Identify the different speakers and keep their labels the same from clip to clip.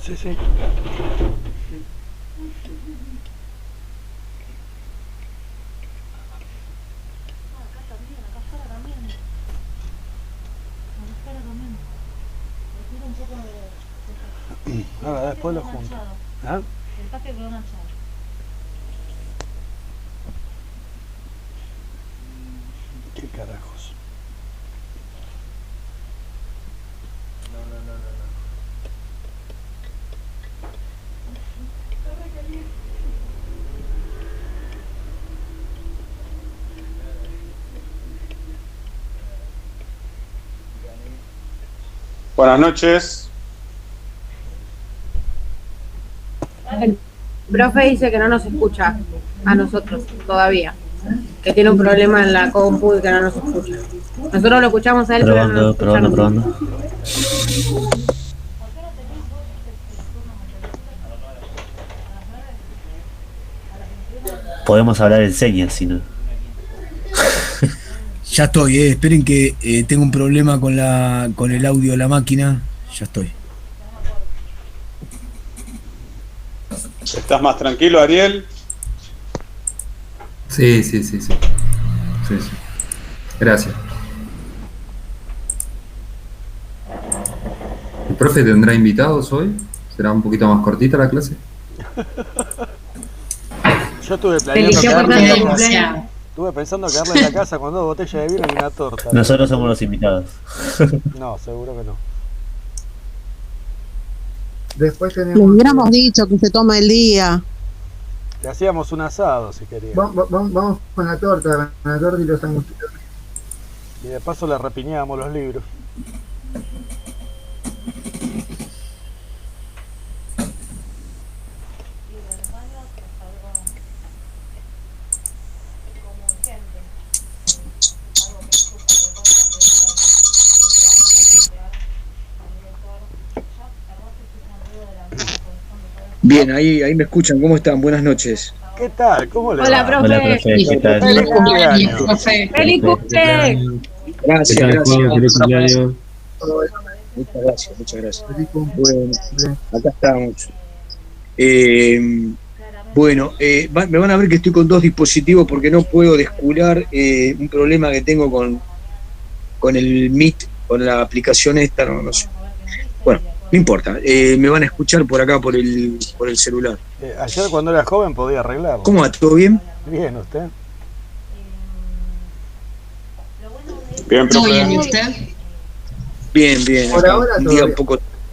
Speaker 1: Sí, sí. Ahora después lo junto. ¿Ah?
Speaker 2: El café quedó manchado.
Speaker 1: ¿Qué carajos?
Speaker 3: Buenas noches.
Speaker 4: El profe dice que no nos escucha a nosotros todavía, que tiene un problema en la compu y que no nos escucha. Nosotros lo escuchamos a él, pero no nos escucha a nosotros.
Speaker 5: Probando. Podemos hablar en señas, si no.
Speaker 6: Ya estoy, esperen que tengo un problema con el audio de la máquina. Ya estoy.
Speaker 3: ¿Estás más tranquilo, Ariel?
Speaker 7: Sí. Gracias. ¿El profe tendrá invitados hoy? ¿Será un poquito más cortita la clase?
Speaker 1: Yo estuve planeando quedarme en la casa. Estuve pensando quedarme en la casa con 2 botellas de vino y una torta.
Speaker 5: Nosotros somos los invitados.
Speaker 1: No, seguro que no.
Speaker 8: Después
Speaker 9: Le
Speaker 8: tenemos.
Speaker 9: hubiéramos dicho que se toma el día.
Speaker 1: Te hacíamos un asado si querías.
Speaker 8: Vamos con la torta y los sanguchitos.
Speaker 1: Y de paso le repiñábamos los libros.
Speaker 10: Bien, ahí me escuchan. ¿Cómo están? Buenas noches.
Speaker 1: ¿Qué tal? ¿Cómo le
Speaker 4: Hola,
Speaker 1: va?
Speaker 4: profe.
Speaker 5: Hola, profe. ¿Qué tal?
Speaker 1: ¡Feliz cumpleaños!
Speaker 4: ¡Feliz cumple!
Speaker 10: Gracias, gracias.
Speaker 5: Feliz cumpleaños.
Speaker 10: Muchas gracias.
Speaker 8: Feliz cumple.
Speaker 10: Bueno, acá estamos. Bueno, me van a ver que estoy con 2 dispositivos porque no puedo descular un problema que tengo con el Meet, con la aplicación esta, no sé. Bueno, no importa. Me van a escuchar por acá por el celular.
Speaker 1: Ayer cuando era joven podía arreglarlo.
Speaker 10: ¿Cómo va? ¿Todo bien?
Speaker 1: Bien, ¿usted?
Speaker 3: Bien, profe.
Speaker 11: Bien, ¿y usted?
Speaker 10: Bien, bien.
Speaker 8: Por
Speaker 10: Acá,
Speaker 8: ahora
Speaker 10: un
Speaker 8: todo
Speaker 10: día
Speaker 8: bien.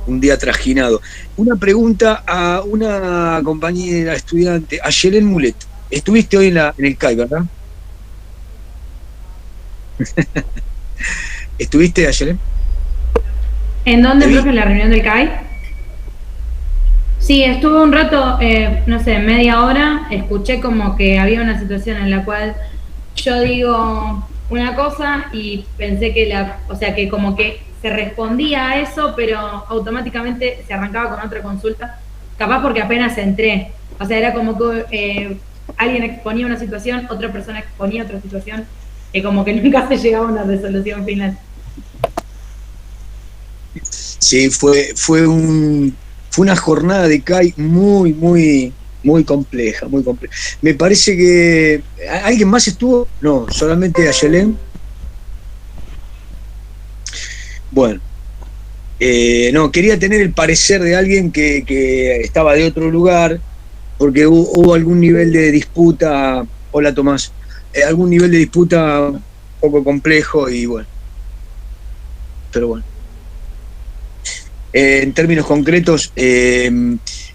Speaker 10: un día trajinado. Una pregunta a una compañera estudiante, a Yelén Mulet. Estuviste hoy en el CAI, ¿verdad? ¿Estuviste, Yelén?
Speaker 2: ¿En dónde,
Speaker 10: Te vi.
Speaker 2: profe, en la reunión del CAI? Sí, estuve un rato, no sé, media hora, escuché como que había una situación en la cual yo digo una cosa y pensé que que como que se respondía a eso, pero automáticamente se arrancaba con otra consulta, capaz porque apenas entré. O sea, era como que alguien exponía una situación, otra persona exponía otra situación, y como que nunca se llegaba a una resolución final.
Speaker 10: Sí, fue una jornada de CAI muy compleja, muy compleja. Me parece que ¿alguien más estuvo? No, solamente Yelén. Bueno, no, quería tener el parecer de alguien que estaba de otro lugar, porque hubo algún nivel de disputa. Hola, Tomás. Algún nivel de disputa un poco complejo y bueno. Pero bueno. En términos concretos,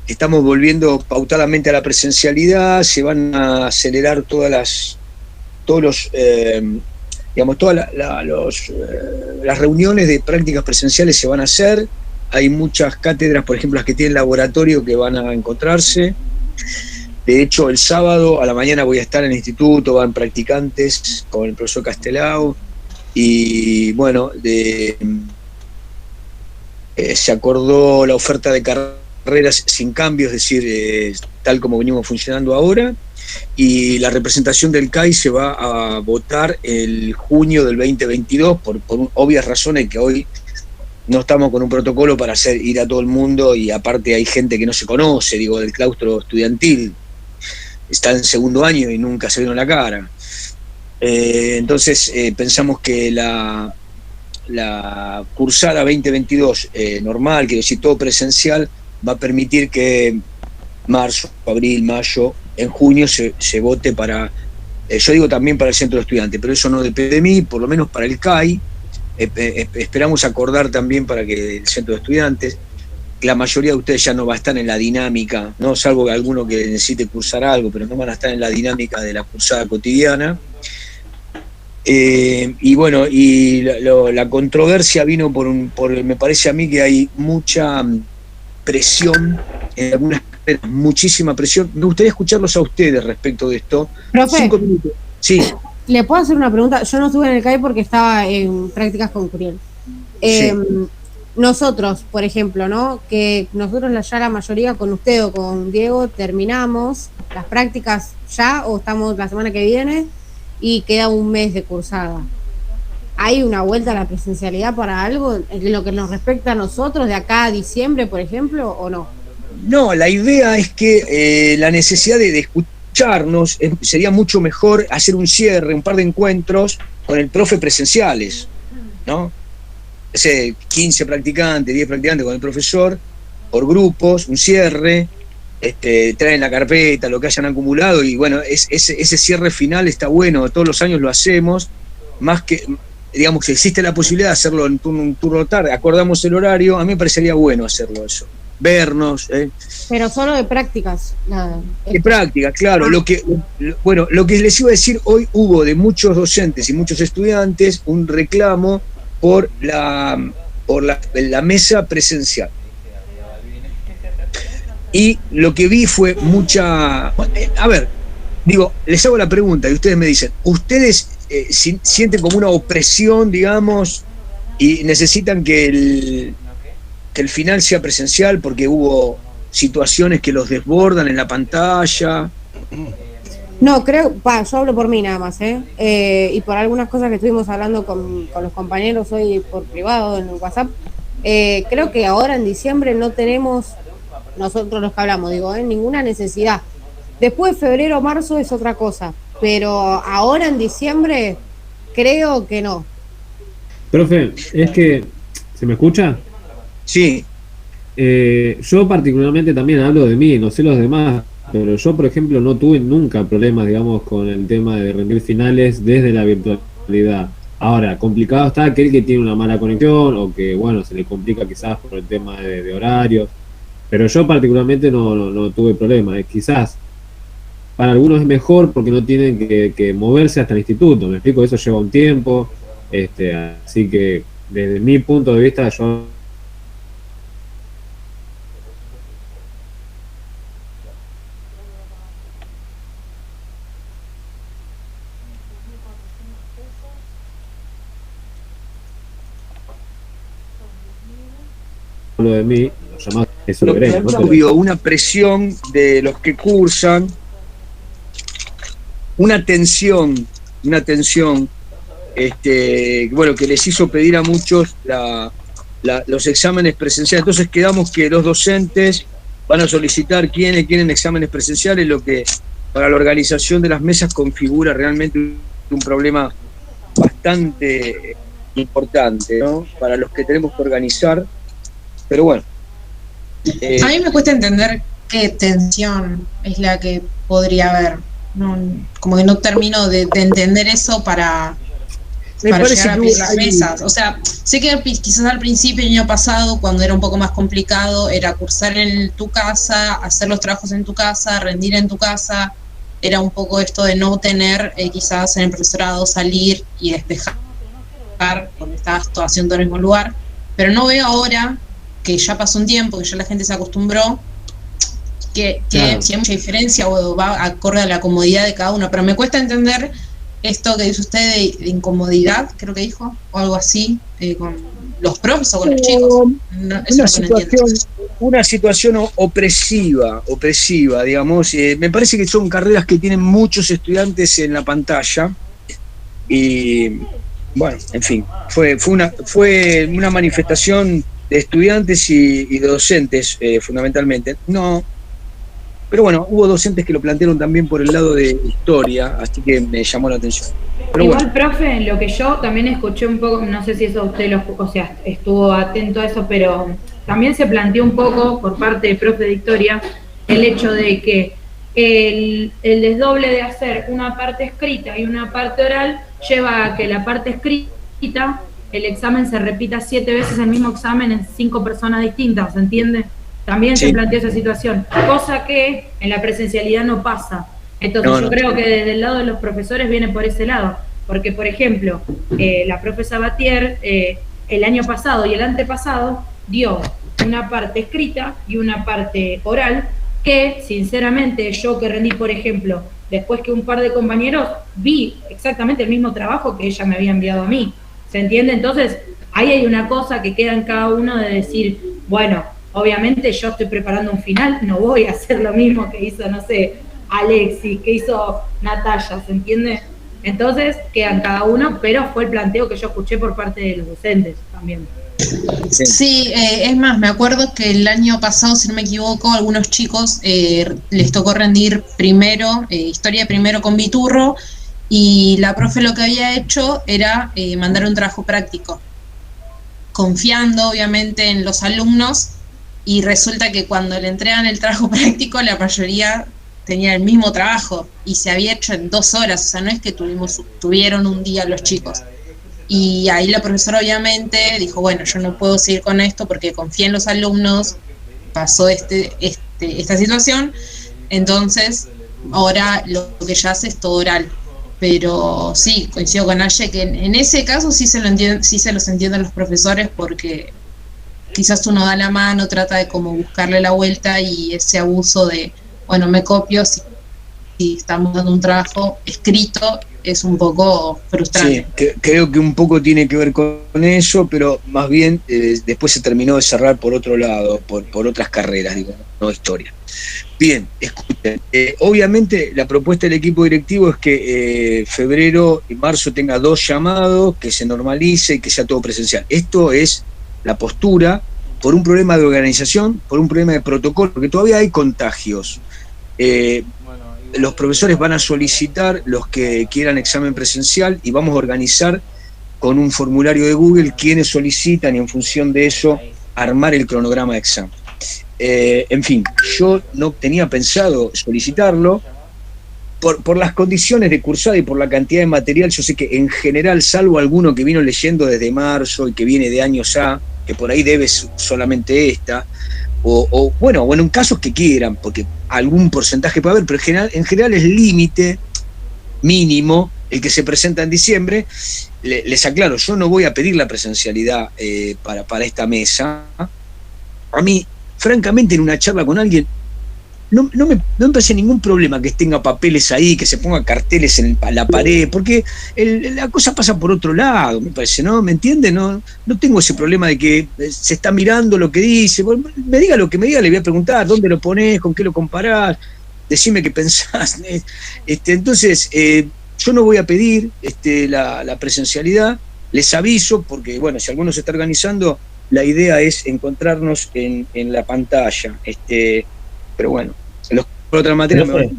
Speaker 10: estamos volviendo pautadamente a la presencialidad, se van a acelerar todas las reuniones de prácticas presenciales se van a hacer. Hay muchas cátedras, por ejemplo, las que tienen laboratorio, que van a encontrarse. De hecho, el sábado a la mañana voy a estar en el instituto, van practicantes con el profesor Castelao, y bueno, se acordó la oferta de carreras sin cambios, es decir, tal como venimos funcionando ahora, y la representación del CAI se va a votar el junio del 2022 por obvias razones que hoy no estamos con un protocolo para ir a todo el mundo, y aparte hay gente que no se conoce, digo, del claustro estudiantil, está en segundo año y nunca se vieron la cara. Entonces pensamos que la cursada 2022 normal, quiero decir todo presencial, va a permitir que marzo, abril, mayo, en junio se vote para, yo digo también para el centro de estudiantes, pero eso no depende de mí, por lo menos para el CAI. Esperamos acordar también para que el centro de estudiantes, la mayoría de ustedes ya no va a estar en la dinámica, no, salvo que alguno que necesite cursar algo, pero no van a estar en la dinámica de la cursada cotidiana. Y bueno, y la controversia vino por me parece a mí que hay mucha presión en algunas carreras, muchísima presión. Me gustaría escucharlos a ustedes respecto de esto.
Speaker 4: Profe,
Speaker 10: 5 minutos. Sí.
Speaker 4: ¿le puedo hacer una pregunta? Yo no estuve en el CAI porque estaba en prácticas con Curiel.
Speaker 10: Sí.
Speaker 4: Nosotros, por ejemplo, ¿no? Que nosotros ya la mayoría con usted o con Diego terminamos las prácticas ya, o estamos la semana que viene y queda un mes de cursada. ¿Hay una vuelta a la presencialidad para algo en lo que nos respecta a nosotros de acá a diciembre, por ejemplo, o no?
Speaker 10: No, la idea es que la necesidad de escucharnos sería mucho mejor hacer un cierre, un par de encuentros con el profe presenciales, ¿no? 15 practicantes, 10 practicantes con el profesor, por grupos, un cierre, traen la carpeta, lo que hayan acumulado, y bueno, ese cierre final está bueno, todos los años lo hacemos, más que, digamos, que existe la posibilidad de hacerlo en un turno tarde, acordamos el horario, a mí me parecería bueno hacerlo eso, vernos.
Speaker 4: Pero solo de prácticas, nada.
Speaker 10: De prácticas, claro. Lo que les iba a decir, hoy hubo de muchos docentes y muchos estudiantes un reclamo por la mesa presencial. Y lo que vi fue mucha... A ver, digo, les hago la pregunta y ustedes me dicen, ¿ustedes sienten como una opresión, digamos, y necesitan que el final sea presencial porque hubo situaciones que los desbordan en la pantalla?
Speaker 4: No, creo, yo hablo por mí nada más, y por algunas cosas que estuvimos hablando con los compañeros hoy por privado en el WhatsApp, creo que ahora en diciembre no tenemos, nosotros los que hablamos, digo, ninguna necesidad. Después febrero o marzo es otra cosa, pero ahora en diciembre creo que no.
Speaker 11: Profe, es que, ¿se me escucha?
Speaker 10: Sí.
Speaker 11: Yo particularmente también hablo de mí, no sé los demás, pero yo, por ejemplo, no tuve nunca problemas, digamos, con el tema de rendir finales desde la virtualidad. Ahora, complicado está aquel que tiene una mala conexión o que, bueno, se le complica quizás por el tema de horarios, pero yo particularmente no tuve problemas. Quizás para algunos es mejor porque no tienen que moverse hasta el instituto, me explico, eso lleva un tiempo, así que desde mi punto de vista yo... Lo de mí, los llamados, eso lo veremos, ¿no?
Speaker 10: Pero... una presión de los que cursan, una tensión, bueno, que les hizo pedir a muchos los exámenes presenciales. Entonces quedamos que los docentes van a solicitar quienes quieren exámenes presenciales, lo que para la organización de las mesas configura realmente un problema bastante importante, ¿no? Para los que tenemos que organizar. Pero bueno.
Speaker 12: A mí me cuesta entender qué tensión es la que podría haber. No, como que no termino de entender eso para llegar a pedir las mesas. O sea, sé que quizás al principio, el año pasado, cuando era un poco más complicado, era cursar en tu casa, hacer los trabajos en tu casa, rendir en tu casa. Era un poco esto de no tener quizás en el profesorado salir y despejar porque estabas todo haciendo en el mismo lugar. Pero no veo ahora, que ya pasó un tiempo, que ya la gente se acostumbró, que claro, si hay mucha diferencia o va acorde a la comodidad de cada uno, pero me cuesta entender esto que dice usted de incomodidad, creo que dijo, o algo así, con los profes o con los chicos. No,
Speaker 10: una situación opresiva, digamos. Me parece que son carreras que tienen muchos estudiantes en la pantalla y bueno, en fin, fue una manifestación de estudiantes y de docentes, fundamentalmente. No, pero bueno, hubo docentes que lo plantearon también por el lado de historia, así que me llamó la atención. Pero
Speaker 2: igual,
Speaker 10: bueno.
Speaker 2: profe, lo que yo también escuché un poco, no sé si eso usted estuvo atento a eso, pero también se planteó un poco por parte del profe de historia el hecho de que el desdoble de hacer una parte escrita y una parte oral lleva a que la parte escrita, el examen se repita 7 veces el mismo examen en 5 personas distintas, ¿se entiende? También se planteó esa situación, cosa que en la presencialidad no pasa. Entonces yo creo que desde el lado de los profesores viene por ese lado, porque por ejemplo, la profe Sabatier el año pasado y el antepasado dio una parte escrita y una parte oral, que sinceramente yo que rendí, por ejemplo, después que un par de compañeros vi exactamente el mismo trabajo que ella me había enviado a mí, ¿se entiende? Entonces ahí hay una cosa que queda en cada uno de decir, bueno, obviamente yo estoy preparando un final, no voy a hacer lo mismo que hizo, no sé, Alexis, que hizo Natalia, ¿se entiende? Entonces quedan cada uno, pero fue el planteo que yo escuché por parte de los docentes también.
Speaker 12: Sí, es más, me acuerdo que el año pasado, si no me equivoco, algunos chicos les tocó rendir primero, historia primero con Viturro, y la profe lo que había hecho era mandar un trabajo práctico, confiando obviamente en los alumnos, y resulta que cuando le entregan el trabajo práctico, la mayoría tenía el mismo trabajo, y se había hecho en 2 horas, o sea, no es que tuvieron un día los chicos. Y ahí la profesora obviamente dijo, bueno, yo no puedo seguir con esto porque confié en los alumnos, pasó esta situación, entonces ahora lo que ya hace es todo oral. Pero sí, coincido con Aye que en ese caso sí se los entienden los profesores, porque quizás uno da la mano, trata de como buscarle la vuelta, y ese abuso de, bueno, me copio si estamos dando un trabajo escrito es un poco frustrante.
Speaker 10: Sí, creo que un poco tiene que ver con eso, pero más bien después se terminó de cerrar por otro lado, por otras carreras, digo, no historia. Bien, escuchen, obviamente la propuesta del equipo directivo es que febrero y marzo tenga 2 llamados, que se normalice y que sea todo presencial. Esto es la postura por un problema de organización, por un problema de protocolo, porque todavía hay contagios. Los profesores van a solicitar los que quieran examen presencial y vamos a organizar con un formulario de Google quienes solicitan, y en función de eso armar el cronograma de examen. En fin, yo no tenía pensado solicitarlo por las condiciones de cursada y por la cantidad de material. Yo sé que en general, salvo alguno que vino leyendo desde marzo y que viene de años A, que por ahí debe solamente esta, o en casos que quieran, porque algún porcentaje puede haber, pero en general es límite mínimo el que se presenta en diciembre. Les aclaro, yo no voy a pedir la presencialidad para esta mesa. A mí, francamente, en una charla con alguien, no me parece ningún problema que tenga papeles ahí, que se ponga carteles en la pared, porque la cosa pasa por otro lado, me parece, ¿no? ¿Me entienden? No tengo ese problema de que se está mirando lo que dice. Bueno, me diga lo que me diga, le voy a preguntar dónde lo ponés, con qué lo comparás, decime qué pensás. Entonces, yo no voy a pedir la presencialidad, les aviso, porque, bueno, si alguno se está organizando, la idea es encontrarnos en la pantalla. Pero bueno, por otra materia me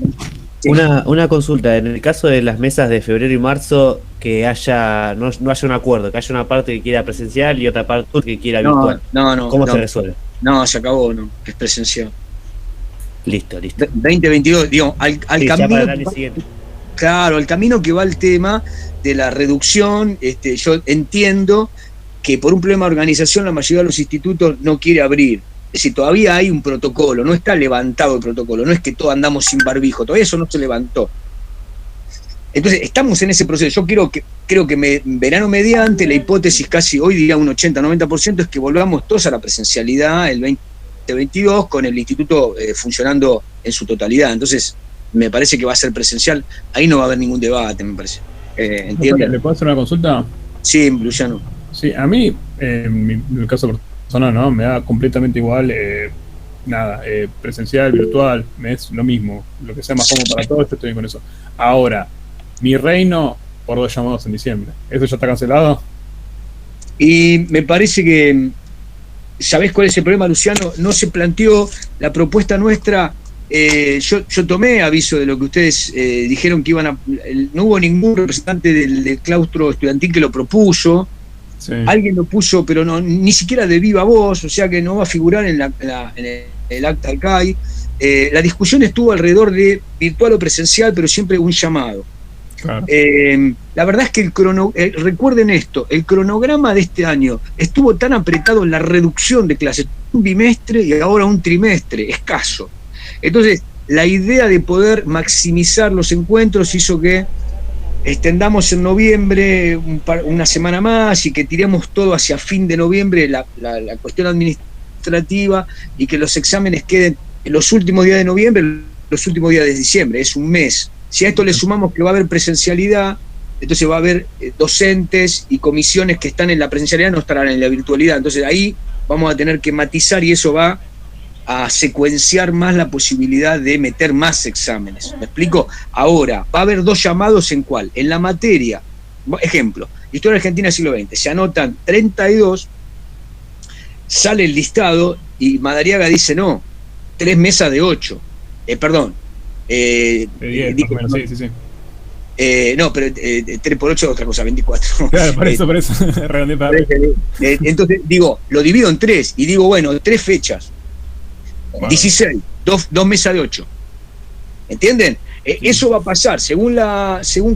Speaker 5: una consulta, en el caso de las mesas de febrero y marzo, que no haya un acuerdo, que haya una parte que quiera presencial y otra parte que quiera virtual. ¿Cómo se resuelve?
Speaker 10: No, se acabó, no, es presencial.
Speaker 5: Listo.
Speaker 10: 2022, digo, al
Speaker 5: sí,
Speaker 10: camino.
Speaker 5: Claro,
Speaker 10: al camino que va el tema de la reducción, yo entiendo que por un problema de organización la mayoría de los institutos no quiere abrir. Es decir, todavía hay un protocolo, no está levantado el protocolo, no es que todos andamos sin barbijo, todavía eso no se levantó. Entonces, estamos en ese proceso. Yo creo que verano mediante, la hipótesis casi hoy diría un 80-90% es que volvamos todos a la presencialidad el 2022 con el instituto funcionando en su totalidad. Entonces, me parece que va a ser presencial. Ahí no va a haber ningún debate, me parece. ¿Entienden?
Speaker 13: ¿Le puedo hacer una consulta?
Speaker 10: Sí, Luciano.
Speaker 13: Sí, a mí, en mi caso personal, ¿no? Me da completamente igual, presencial, virtual, me es lo mismo. Lo que sea más cómodo para todos, yo estoy bien con eso. Ahora, mi reino, por 2 llamados en diciembre. ¿Eso ya está cancelado?
Speaker 10: Y me parece que, ¿sabés cuál es el problema, Luciano? No se planteó la propuesta nuestra. Yo tomé aviso de lo que ustedes dijeron que iban a... No hubo ningún representante del claustro estudiantil que lo propuso.
Speaker 13: Sí.
Speaker 10: Alguien lo puso, pero no, ni siquiera de viva voz, o sea que no va a figurar en el acta del CAI. La discusión estuvo alrededor de virtual o presencial, pero siempre un llamado.
Speaker 13: Claro.
Speaker 10: La verdad es que recuerden esto, el cronograma de este año estuvo tan apretado en la reducción de clases, un bimestre y ahora un trimestre, escaso. Entonces, la idea de poder maximizar los encuentros hizo que extendamos en noviembre una semana más y que tiremos todo hacia fin de noviembre, la cuestión administrativa, y que los exámenes queden en los últimos días de noviembre, los últimos días de diciembre, es un mes. Si a esto le sumamos que va a haber presencialidad, entonces va a haber docentes y comisiones que están en la presencialidad, no estarán en la virtualidad. Entonces ahí vamos a tener que matizar y eso va a secuenciar más la posibilidad de meter más exámenes. ¿Me explico? Ahora, va a haber 2 llamados en cuál. En la materia, ejemplo, Historia Argentina del siglo XX, se anotan 32, sale el listado y Madariaga dice no, 3 mesas de 8. Perdón.
Speaker 13: De 10, más o menos, sí.
Speaker 10: No, pero 3 por 8 es otra cosa, 24.
Speaker 13: Claro, por eso.
Speaker 10: Entonces, digo, lo divido en 3 y digo, bueno, 3 fechas. Wow. 16, 2 mesas de 8. ¿Entienden? Sí. Eso va a pasar. Según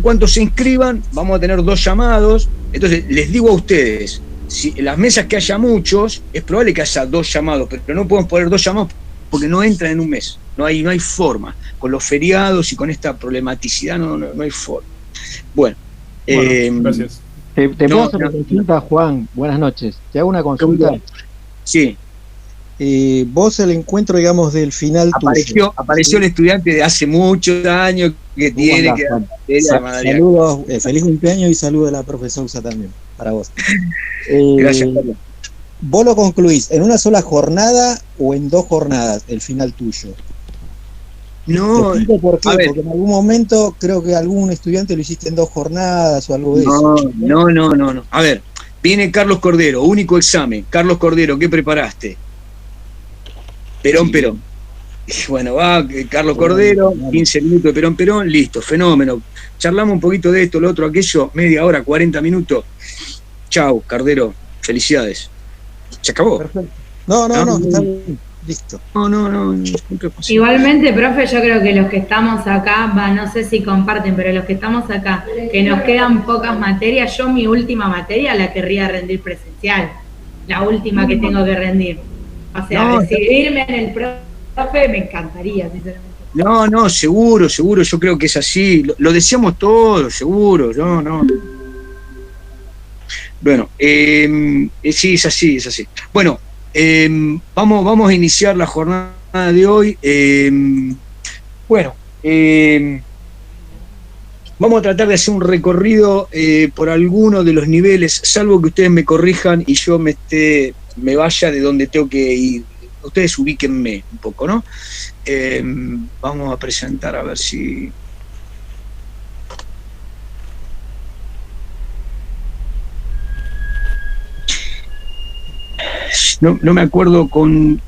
Speaker 10: cuántos se inscriban, vamos a tener 2 llamados. Entonces, les digo a ustedes, si en las mesas que haya muchos, es probable que haya 2 llamados, pero no podemos poner 2 llamados porque no entran en un mes. No hay forma. Con los feriados y con esta problematicidad no hay forma. Bueno,
Speaker 13: gracias.
Speaker 14: Te puedo hacer una consulta, Juan. Buenas noches. Te hago una consulta.
Speaker 10: Sí.
Speaker 14: Vos el encuentro, digamos, del final
Speaker 10: apareció el estudiante de hace muchos años que tiene que...
Speaker 14: Saludos, feliz cumpleaños y saludos a la profesora Usa también, para vos.
Speaker 10: Gracias, Carlos.
Speaker 14: ¿Vos lo concluís en una sola jornada o en 2 jornadas, el final tuyo?
Speaker 10: No,
Speaker 14: ¿Por qué? Porque en algún momento creo que algún estudiante lo hiciste en 2 jornadas o algo de eso.
Speaker 10: No. A ver, viene Carlos Cordero, único examen. Carlos Cordero, ¿qué preparaste? Perón. Bueno, va Carlos Cordero, 15 minutos de Perón, listo, fenómeno. Charlamos un poquito de esto, lo otro, aquello, media hora, 40 minutos. Chau, Cordero, felicidades. Se acabó.
Speaker 14: Perfecto. No, está bien. Listo.
Speaker 10: No.
Speaker 2: Igualmente, profe, yo creo que los que estamos acá, no sé si comparten, pero los que estamos acá, que nos quedan pocas materias, yo mi última materia la querría rendir presencial, la última que tengo que rendir. O sea, recibirme en el profe me encantaría, sinceramente.
Speaker 10: No, seguro, yo creo que es así. Lo decíamos todos, seguro, no. Bueno, sí, es así. Bueno, vamos a iniciar la jornada de hoy. Vamos a tratar de hacer un recorrido por alguno de los niveles, salvo que ustedes me corrijan y yo me vaya de donde tengo que ir. Ustedes ubíquenme un poco, ¿no? Vamos a presentar a ver si... No me acuerdo con...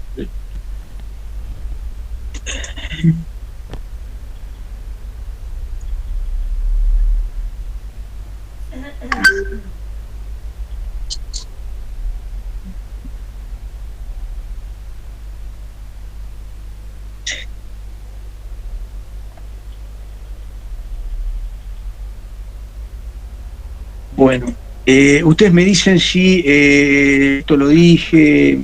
Speaker 10: Bueno, ustedes me dicen si esto lo dije.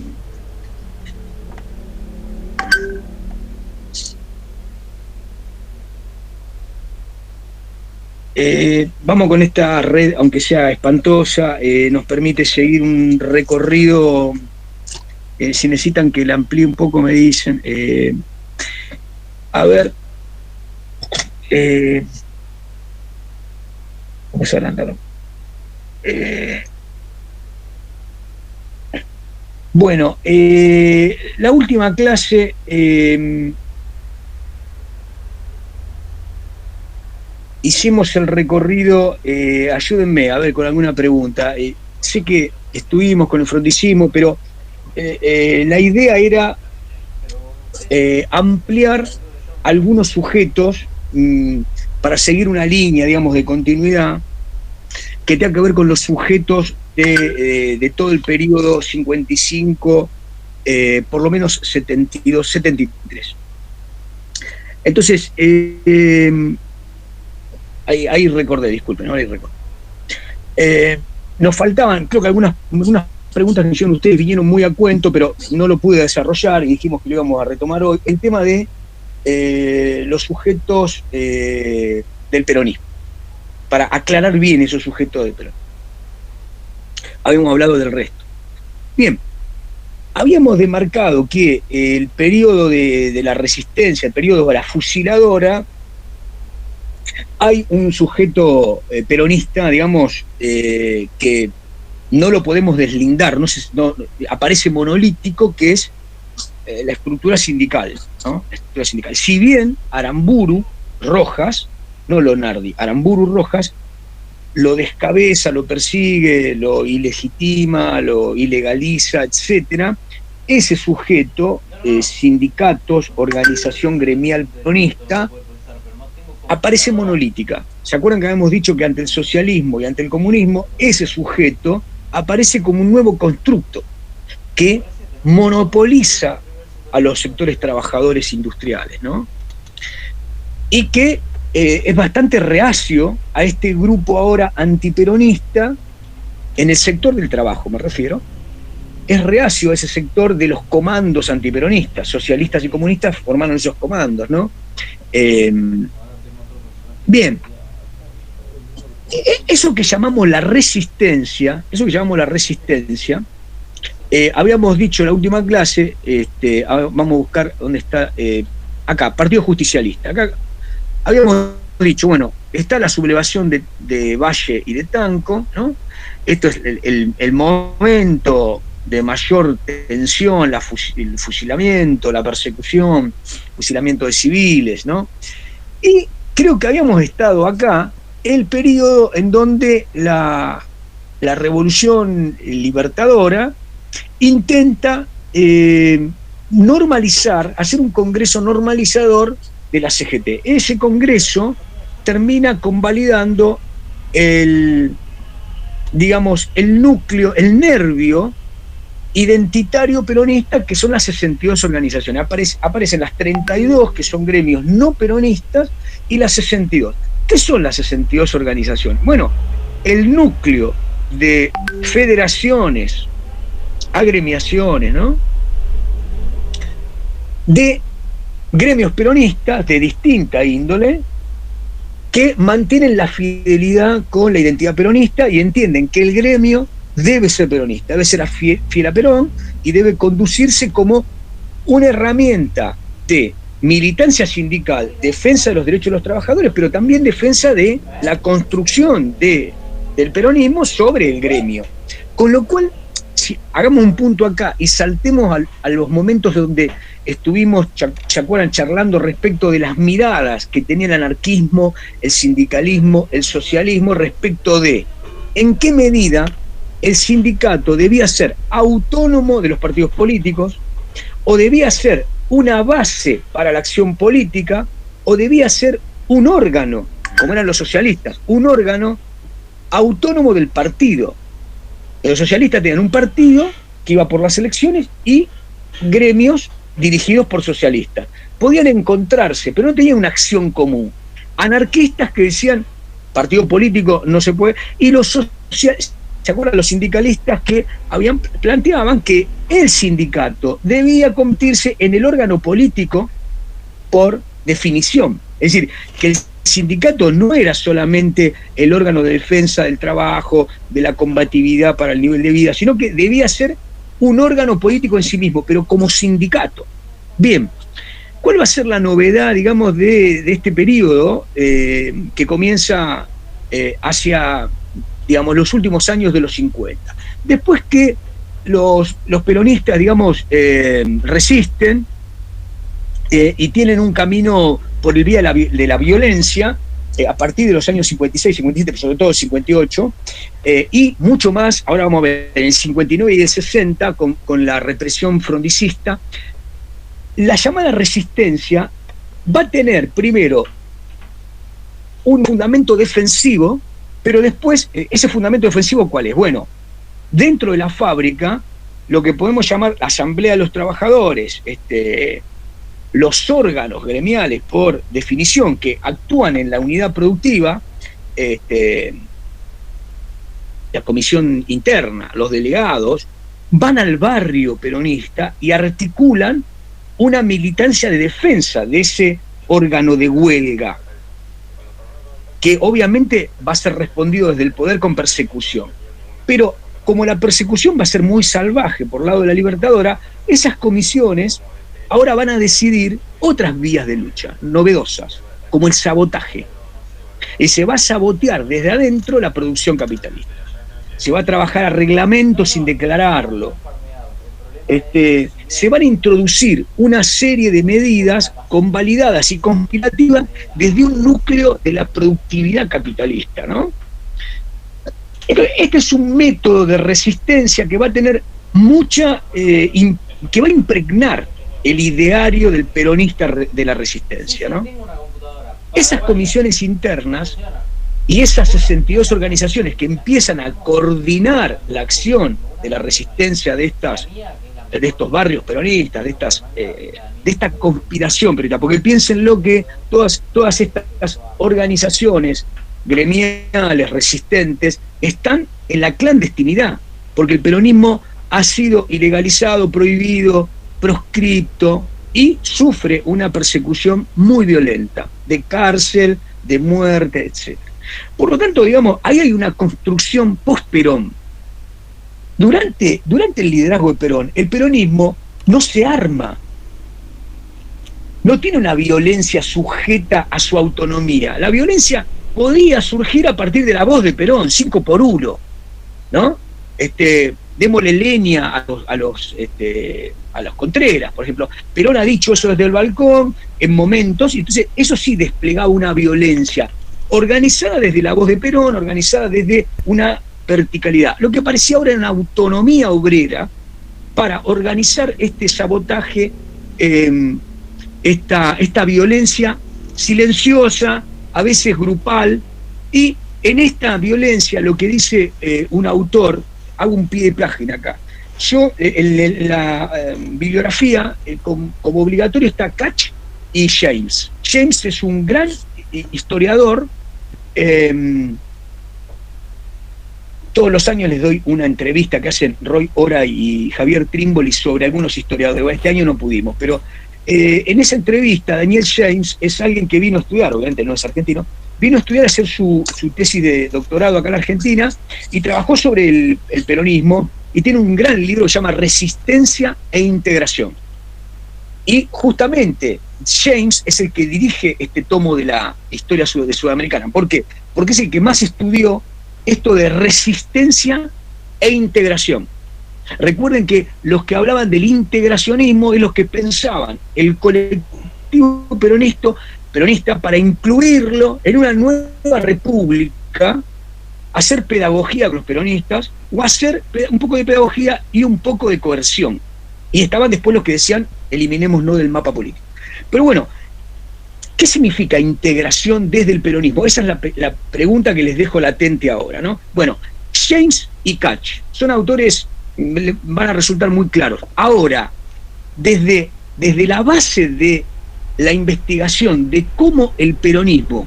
Speaker 10: Vamos con esta red, aunque sea espantosa, nos permite seguir un recorrido. Si necesitan que la amplíe un poco, me dicen. A ver. Vamos a hablar. Bueno, la última clase hicimos el recorrido, ayúdenme a ver con alguna pregunta. Sé que estuvimos con el frondicismo, pero la idea era ampliar algunos sujetos para seguir una línea, digamos, de continuidad que tenga que ver con los sujetos de todo el periodo 55, por lo menos 72, 73. Entonces, ahí recordé, disculpen, ahí recordé. Nos faltaban, creo que algunas preguntas que hicieron ustedes vinieron muy a cuento, pero no lo pude desarrollar y dijimos que lo íbamos a retomar hoy. El tema de los sujetos del peronismo, para aclarar bien esos sujetos del peronismo. Habíamos hablado del resto. Bien, habíamos demarcado que el periodo de la resistencia, el periodo de la fusiladora, hay un sujeto peronista, digamos, que no lo podemos deslindar, no, aparece monolítico, que es la estructura sindical, ¿no? La estructura sindical. Si bien Aramburu Rojas, no Lonardi, Aramburu Rojas lo descabeza, lo persigue, lo ilegitima, lo ilegaliza, etcétera, ese sujeto, sindicatos, organización gremial peronista, aparece monolítica. ¿Se acuerdan que habíamos dicho que ante el socialismo y ante el comunismo, ese sujeto aparece como un nuevo constructo que monopoliza a los sectores trabajadores industriales, ¿no? Y que es bastante reacio a este grupo ahora antiperonista en el sector del trabajo, me refiero. Es reacio a ese sector de los comandos antiperonistas, socialistas y comunistas formaron esos comandos, ¿no? Bien, eso que llamamos la resistencia, habíamos dicho en la última clase, vamos a buscar dónde está, acá, Partido Justicialista. Acá habíamos dicho, bueno, está la sublevación de Valle y de Tanco, ¿no? Esto es el momento de mayor tensión, el fusilamiento, la persecución, fusilamiento de civiles, ¿no? Y creo que habíamos estado acá el periodo en donde la revolución libertadora intenta normalizar, hacer un congreso normalizador de la CGT. Ese congreso termina convalidando el núcleo, el nervio identitario peronista, que son las 62 organizaciones. Aparecen las 32, que son gremios no peronistas, y las 62. ¿Qué son las 62 organizaciones? Bueno, el núcleo de federaciones, agremiaciones, ¿no?, de gremios peronistas de distinta índole, que mantienen la fidelidad con la identidad peronista y entienden que el gremio debe ser peronista, debe ser fiel a Perón y debe conducirse como una herramienta de militancia sindical, defensa de los derechos de los trabajadores, pero también defensa de la construcción del peronismo sobre el gremio. Con lo cual, si hagamos un punto acá y saltemos a los momentos donde estuvimos, ¿se acuerdan?, charlando respecto de las miradas que tenía el anarquismo, el sindicalismo, el socialismo, respecto de en qué medida el sindicato debía ser autónomo de los partidos políticos, o debía ser una base para la acción política, o debía ser un órgano, como eran los socialistas, un órgano autónomo del partido. Los socialistas tenían un partido que iba por las elecciones y gremios dirigidos por socialistas. Podían encontrarse, pero no tenían una acción común. Anarquistas que decían, partido político no se puede, y los socialistas, ¿se acuerdan? Los sindicalistas que planteaban que el sindicato debía convertirse en el órgano político por definición. Es decir, que el sindicato no era solamente el órgano de defensa del trabajo, de la combatividad para el nivel de vida, sino que debía ser un órgano político en sí mismo, pero como sindicato. Bien, ¿cuál va a ser la novedad, digamos, de este periodo que comienza hacia, digamos, los últimos años de los 50? Después que los peronistas, digamos, resisten y tienen un camino por el vía de la violencia, a partir de los años 56, 57, pero sobre todo el 58, y mucho más, ahora vamos a ver, en el 59 y el 60, con la represión frondicista, la llamada resistencia va a tener primero un fundamento defensivo, pero después, ese fundamento defensivo, ¿cuál es? Bueno, dentro de la fábrica, lo que podemos llamar asamblea de los trabajadores, los órganos gremiales, por definición, que actúan en la unidad productiva, la comisión interna, los delegados, van al barrio peronista y articulan una militancia de defensa de ese órgano de huelga, que obviamente va a ser respondido desde el poder con persecución. Pero como la persecución va a ser muy salvaje por lado de la Libertadora, esas comisiones ahora van a decidir otras vías de lucha, novedosas, como el sabotaje. Y se va a sabotear desde adentro la producción capitalista. Se va a trabajar a reglamento sin declararlo. Se van a introducir una serie de medidas convalidadas y conspirativas desde un núcleo de la productividad capitalista, ¿no? Este es un método de resistencia que va a tener que va a impregnar el ideario del peronista de la resistencia, ¿no? Esas comisiones internas y esas 62 organizaciones que empiezan a coordinar la acción de la resistencia de estos barrios peronistas, de esta conspiración peronista, porque piénsenlo que todas estas organizaciones gremiales, resistentes, están en la clandestinidad, porque el peronismo ha sido ilegalizado, prohibido, proscripto, y sufre una persecución muy violenta, de cárcel, de muerte, etc. Por lo tanto, digamos, ahí hay una construcción post-Perón. Durante el liderazgo de Perón, el peronismo no se arma, no tiene una violencia sujeta a su autonomía. La violencia podía surgir a partir de la voz de Perón, 5 por 1, ¿no? Démosle leña a los Contreras, por ejemplo. Perón ha dicho eso desde el balcón en momentos, y entonces eso sí desplegaba una violencia organizada desde la voz de Perón, organizada desde una verticalidad. Lo que parecía ahora era una autonomía obrera para organizar este sabotaje, esta violencia silenciosa, a veces grupal, y en esta violencia lo que dice un autor, hago un pie de página acá. Yo, en la bibliografía, como obligatorio está Katch y James. James es un gran historiador. Todos los años les doy una entrevista que hacen Roy Ora y Javier Trimboli sobre algunos historiadores. Este año no pudimos, pero en esa entrevista Daniel James es alguien que vino a estudiar, obviamente no es argentino, vino a estudiar, a hacer su tesis de doctorado acá en la Argentina, y trabajó sobre el peronismo, y tiene un gran libro que se llama Resistencia e Integración. Y justamente James es el que dirige este tomo de la historia de sudamericana. ¿Por qué? Porque es el que más estudió esto de resistencia e integración. Recuerden que los que hablaban del integracionismo es los que pensaban el colectivo peronista para incluirlo en una nueva república, hacer pedagogía con los peronistas, o hacer un poco de pedagogía y un poco de coerción. Y estaban después los que decían, eliminémonos del mapa político. Pero bueno, ¿qué significa integración desde el peronismo? Esa es la pregunta que les dejo latente ahora, ¿no? Bueno, James y Katch son autores, van a resultar muy claros. Ahora, desde la base de la investigación de cómo el peronismo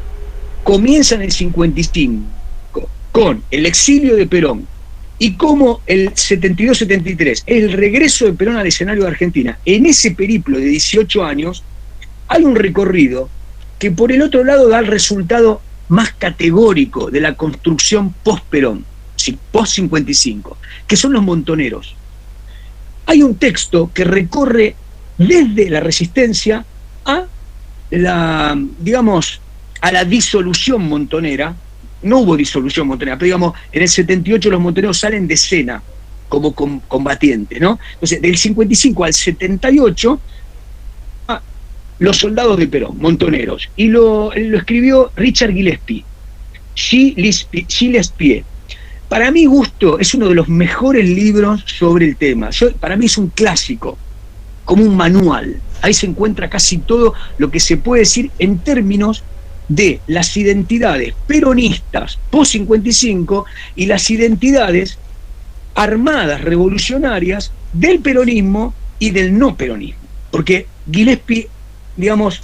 Speaker 10: comienza en el 55 con el exilio de Perón, y cómo el 72-73, el regreso de Perón al escenario de Argentina, en ese periplo de 18 años, hay un recorrido que por el otro lado da el resultado más categórico de la construcción post-Perón, post-55, que son los montoneros. Hay un texto que recorre desde la resistencia a la, digamos, a la disolución montonera. No hubo disolución montonera, pero digamos, en el 78 los montoneros salen de escena como combatientes, ¿no? Entonces, del 55 al 78, Los soldados de Perón, Montoneros, y lo escribió Richard Gillespie. Gillespie. Para mi gusto es uno de los mejores libros sobre el tema. Para mí es un clásico, como un manual. Ahí se encuentra casi todo lo que se puede decir en términos de las identidades peronistas post-55 y las identidades armadas revolucionarias del peronismo y del no peronismo. Porque Gillespie, digamos,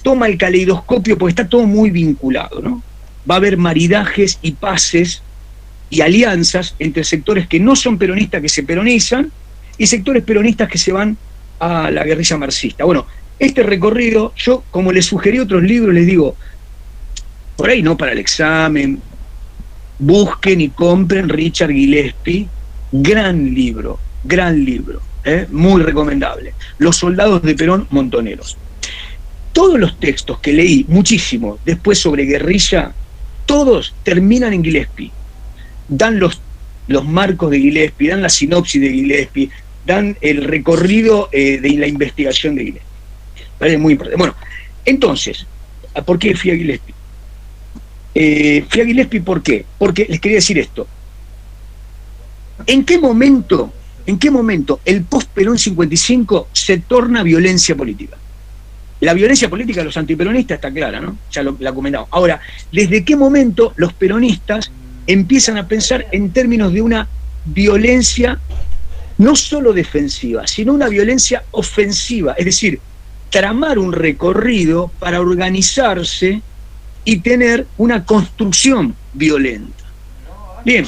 Speaker 10: toma el caleidoscopio porque está todo muy vinculado, ¿no? Va a haber maridajes y pases y alianzas entre sectores que no son peronistas que se peronizan y sectores peronistas que se van a la guerrilla marxista. Bueno, este recorrido, yo como les sugerí otros libros, les digo, por ahí no para el examen, busquen y compren Richard Gillespie, gran libro, muy recomendable. Los soldados de Perón, Montoneros. Todos los textos que leí, muchísimo, después sobre guerrilla, todos terminan en Gillespie. Dan los marcos de Gillespie, dan la sinopsis de Gillespie, dan el recorrido de la investigación de Gillespie. ¿Vale? Muy importante. Bueno, entonces, ¿por qué fui a Gillespie? Fui a Gillespie, ¿por qué? Porque les quería decir esto. ¿En qué momento el post-Perón 55 se torna violencia política? La violencia política de los antiperonistas está clara, ¿no? Ya la comentamos. Ahora, ¿desde qué momento los peronistas empiezan a pensar en términos de una violencia no solo defensiva, sino una violencia ofensiva? Es decir, tramar un recorrido para organizarse y tener una construcción violenta. Bien,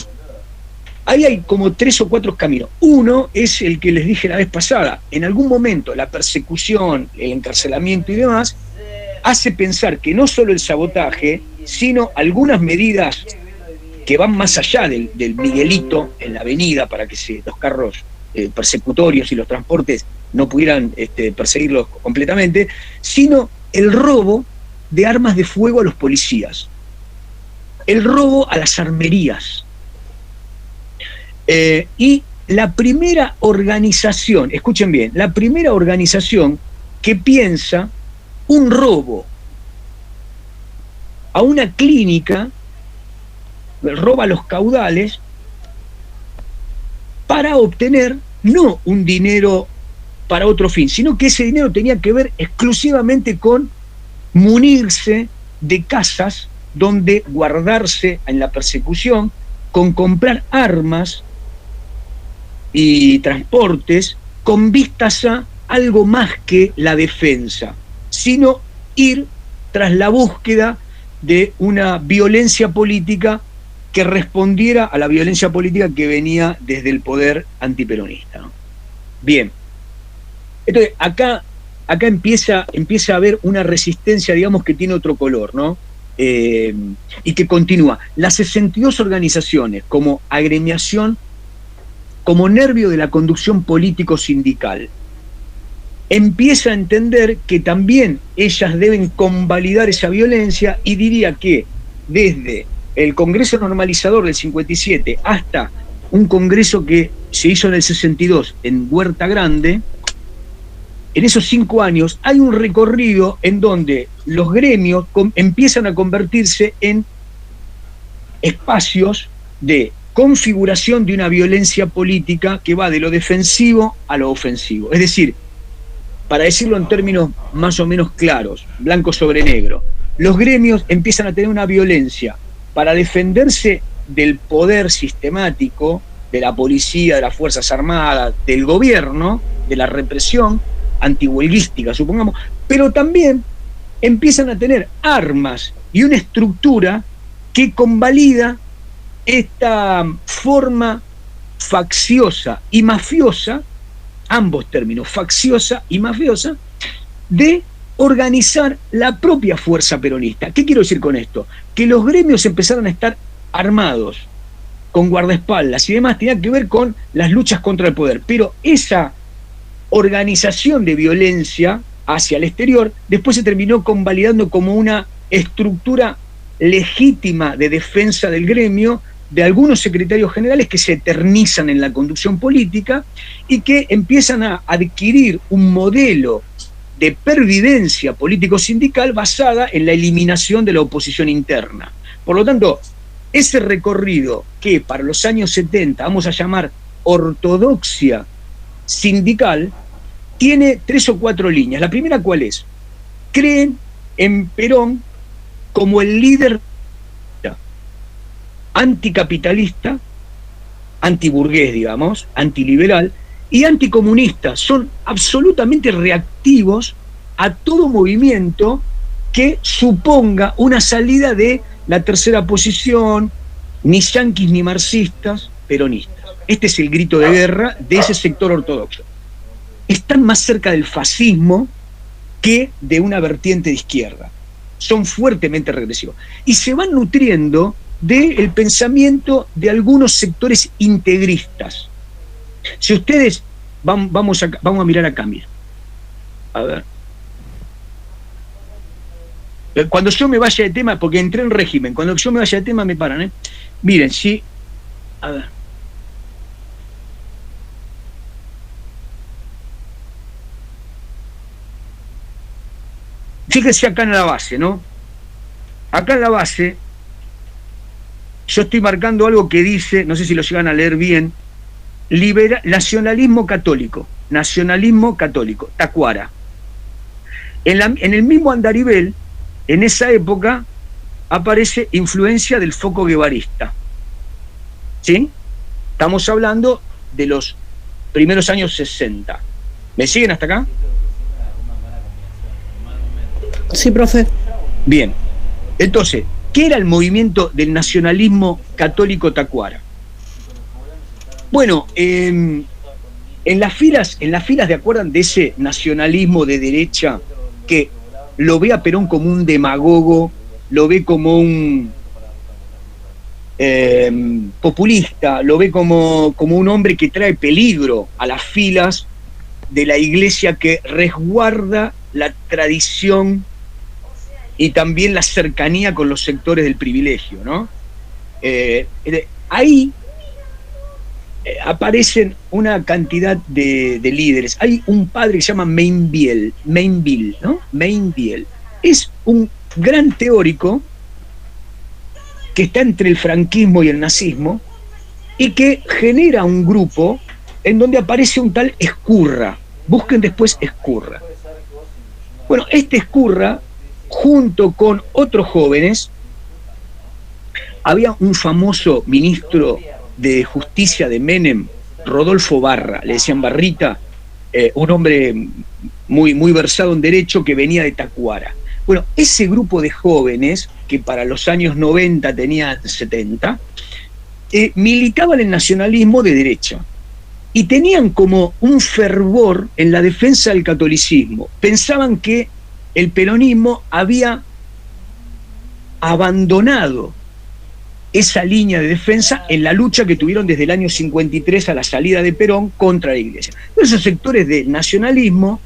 Speaker 10: ahí hay como 3 o 4 caminos. Uno es el que les dije la vez pasada. En algún momento la persecución, el encarcelamiento y demás hace pensar que no solo el sabotaje, sino algunas medidas que van más allá del Miguelito en la avenida para que los carros persecutorios y los transportes no pudieran perseguirlos completamente, sino el robo de armas de fuego a los policías, el robo a las armerías. Y la primera organización, escuchen bien, la primera organización que piensa un robo a una clínica, roba los caudales para obtener no un dinero para otro fin, sino que ese dinero tenía que ver exclusivamente con munirse de casas donde guardarse en la persecución, con comprar armas y transportes con vistas a algo más que la defensa, sino ir tras la búsqueda de una violencia política que respondiera a la violencia política que venía desde el poder antiperonista, ¿no? Bien, entonces acá empieza a haber una resistencia, digamos, que tiene otro color, ¿no? Y que continúa. Las 62 organizaciones como agremiación, como nervio de la conducción político-sindical, empieza a entender que también ellas deben convalidar esa violencia, y diría que desde el Congreso Normalizador del 57 hasta un congreso que se hizo en el 62 en Huerta Grande, en esos 5 años hay un recorrido en donde los gremios empiezan a convertirse en espacios de configuración de una violencia política que va de lo defensivo a lo ofensivo. Es decir, para decirlo en términos más o menos claros, blanco sobre negro, los gremios empiezan a tener una violencia para defenderse del poder sistemático, de la policía, de las Fuerzas Armadas, del gobierno, de la represión antihuelguística, supongamos, pero también empiezan a tener armas y una estructura que convalida esta forma facciosa y mafiosa, ambos términos, facciosa y mafiosa, de organizar la propia fuerza peronista. ¿Qué quiero decir con esto? Que los gremios empezaron a estar armados, con guardaespaldas y demás, tenía que ver con las luchas contra el poder, pero esa organización de violencia hacia el exterior después se terminó convalidando como una estructura legítima de defensa del gremio, de algunos secretarios generales que se eternizan en la conducción política y que empiezan a adquirir un modelo de pervivencia político-sindical basada en la eliminación de la oposición interna. Por lo tanto, ese recorrido que para los años 70 vamos a llamar ortodoxia sindical, tiene 3 o 4 líneas. La primera, ¿cuál es? Creen en Perón como el líder anticapitalista, antiburgués, digamos, antiliberal y anticomunista. Son absolutamente reactivos a todo movimiento que suponga una salida de la tercera posición, ni yanquis ni marxistas, peronistas. Este es el grito de guerra de ese sector ortodoxo. Están más cerca del fascismo que de una vertiente de izquierda. Son fuertemente regresivos. Y se van nutriendo del pensamiento de algunos sectores integristas. Si ustedes, vamos a mirar acá, mira. A ver. Cuando yo me vaya de tema, porque entré en régimen, cuando yo me vaya de tema me paran, ¿eh? Miren, sí. A ver. Fíjense acá en la base, ¿no? Acá en la base, yo estoy marcando algo que dice, no sé si lo llegan a leer bien, nacionalismo católico, Tacuara. En el mismo andarivel, en esa época, aparece influencia del foco guevarista. ¿Sí? Estamos hablando de los primeros años 60. ¿Me siguen hasta acá?
Speaker 9: Sí, profe.
Speaker 10: Bien. Entonces, ¿qué era el movimiento del nacionalismo católico Tacuara? Bueno, en las filas, ¿de acuerdan de ese nacionalismo de derecha que lo ve a Perón como un demagogo, lo ve como un populista, lo ve como un hombre que trae peligro a las filas de la iglesia que resguarda la tradición y también la cercanía con los sectores del privilegio, ¿no? Ahí aparecen una cantidad de líderes. Hay un padre que se llama Mainville, ¿no? Mainville. Es un gran teórico que está entre el franquismo y el nazismo y que genera un grupo en donde aparece un tal Ezcurra. Busquen después Ezcurra. Bueno, este Ezcurra, junto con otros jóvenes, había un famoso ministro de Justicia de Menem, Rodolfo Barra, le decían Barrita, un hombre muy, muy versado en derecho que venía de Tacuara. Bueno, ese grupo de jóvenes, que para los años 90 tenía 70, militaban el nacionalismo de derecha y tenían como un fervor en la defensa del catolicismo. Pensaban que el peronismo había abandonado esa línea de defensa en la lucha que tuvieron desde el año 53 a la salida de Perón contra la iglesia. Esos sectores del nacionalismo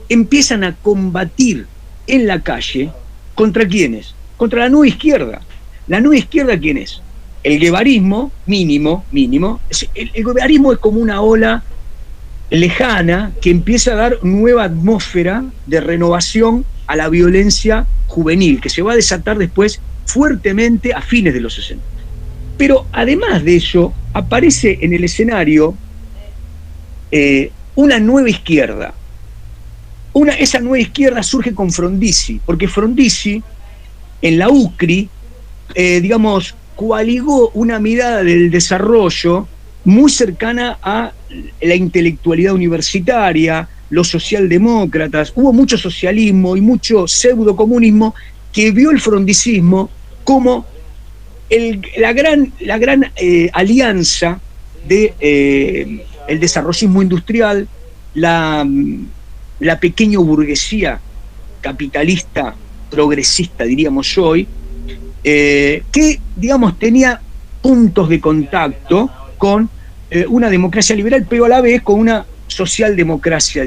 Speaker 10: empiezan a combatir en la calle ¿contra quiénes? Contra la nueva izquierda. ¿La nueva izquierda quién es? El guevarismo, mínimo. El guevarismo es como una ola lejana que empieza a dar nueva atmósfera de renovación a la violencia juvenil, que se va a desatar después fuertemente a fines de los 60. Pero además de eso, aparece en el escenario una nueva izquierda. Esa nueva izquierda surge con Frondizi, porque Frondizi en la UCRI, coaligó una mirada del desarrollo muy cercana a la intelectualidad universitaria, los socialdemócratas. Hubo mucho socialismo y mucho pseudocomunismo que vio el frondicismo como la gran alianza de el desarrollismo industrial, la pequeña burguesía capitalista progresista, diríamos hoy, que, tenía puntos de contacto con una democracia liberal, pero a la vez con una socialdemocracia,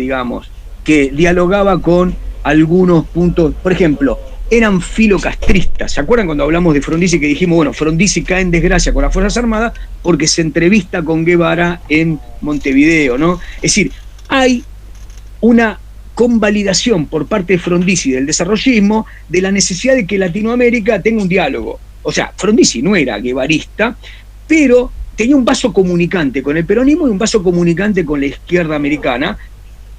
Speaker 10: que dialogaba con algunos puntos. Por ejemplo, eran filocastristas. ¿Se acuerdan cuando hablamos de Frondizi que dijimos, bueno, Frondizi cae en desgracia con las Fuerzas Armadas porque se entrevista con Guevara en Montevideo, ¿no? Es decir, hay una convalidación por parte de Frondizi del desarrollismo de la necesidad de que Latinoamérica tenga un diálogo. O sea, Frondizi no era guevarista, pero tenía un vaso comunicante con el peronismo y un vaso comunicante con la izquierda americana,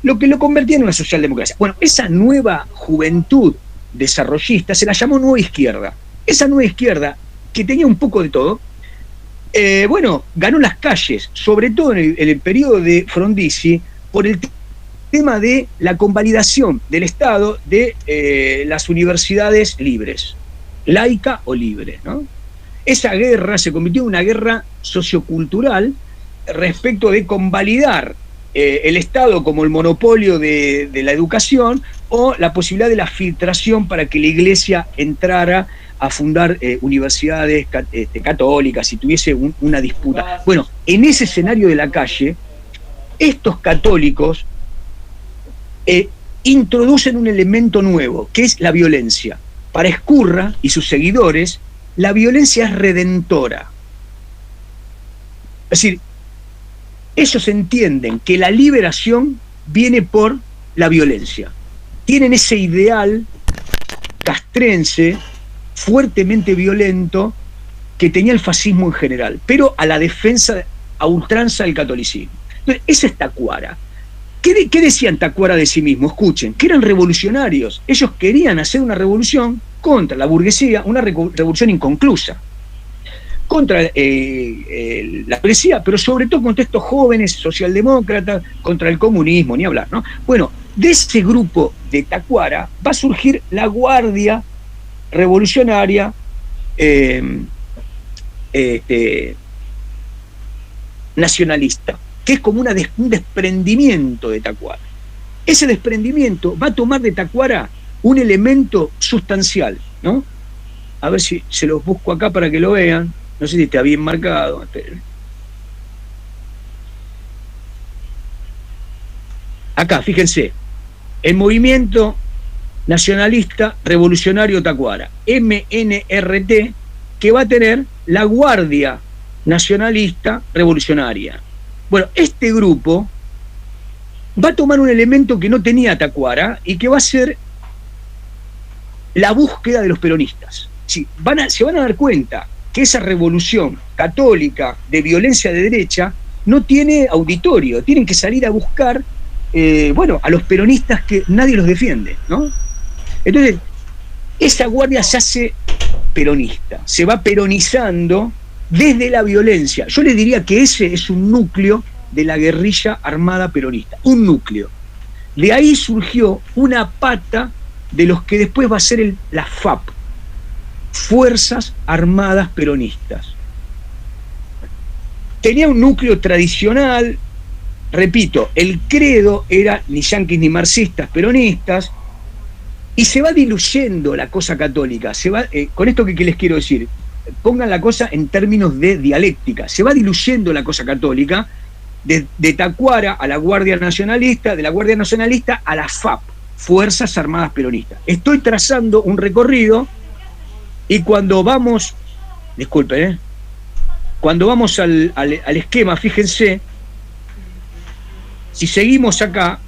Speaker 10: lo que lo convertía en una socialdemocracia. Bueno, esa nueva juventud desarrollista se la llamó Nueva Izquierda. Esa Nueva Izquierda, que tenía un poco de todo, ganó las calles, sobre todo en el periodo de Frondizi, por el tema de la convalidación del Estado de las universidades libres, laica o libre, ¿no? Esa guerra se convirtió en una guerra sociocultural respecto de convalidar el Estado como el monopolio de la educación o la posibilidad de la filtración para que la Iglesia entrara a fundar universidades católicas y tuviese una disputa. Bueno, en ese escenario de la calle, estos católicos introducen un elemento nuevo, que es la violencia. Para Ezcurra y sus seguidores, la violencia es redentora. Es decir, ellos entienden que la liberación viene por la violencia. Tienen ese ideal castrense, fuertemente violento, que tenía el fascismo en general, pero a la defensa a ultranza del catolicismo. Entonces, ese es Tacuara. ¿Qué decían Tacuara de sí mismo? Escuchen, que eran revolucionarios. Ellos querían hacer una revolución contra la burguesía, una revolución inconclusa, contra la burguesía, pero sobre todo contra estos jóvenes socialdemócratas, contra el comunismo, ni hablar, ¿no? Bueno, de ese grupo de Tacuara va a surgir la Guardia Revolucionaria nacionalista, que es como un desprendimiento de Tacuara. Ese desprendimiento va a tomar de Tacuara un elemento sustancial, ¿no? A ver si se los busco acá para que lo vean. No sé si está bien marcado. Acá, fíjense. El movimiento nacionalista revolucionario Tacuara, MNRT, que va a tener la Guardia Nacionalista Revolucionaria. Bueno, este grupo va a tomar un elemento que no tenía Tacuara y que va a ser la búsqueda de los peronistas. Sí, se van a dar cuenta que esa revolución católica de violencia de derecha no tiene auditorio, tienen que salir a buscar a los peronistas que nadie los defiende, ¿no? Entonces, esa guardia se hace peronista, se va peronizando desde la violencia. Yo les diría que ese es un núcleo de la guerrilla armada peronista, un núcleo. De ahí surgió una pata de los que después va a ser la FAP, Fuerzas Armadas Peronistas. Tenía un núcleo tradicional, repito, el credo era ni yanquis ni marxistas, peronistas, y se va diluyendo la cosa católica. Con esto que les quiero decir, pongan la cosa en términos de dialéctica, se va diluyendo la cosa católica de Tacuara a la Guardia Nacionalista, de la Guardia Nacionalista a la FAP, Fuerzas Armadas Peronistas. Estoy trazando un recorrido y cuando vamos, disculpen, cuando vamos al esquema, fíjense, si seguimos acá,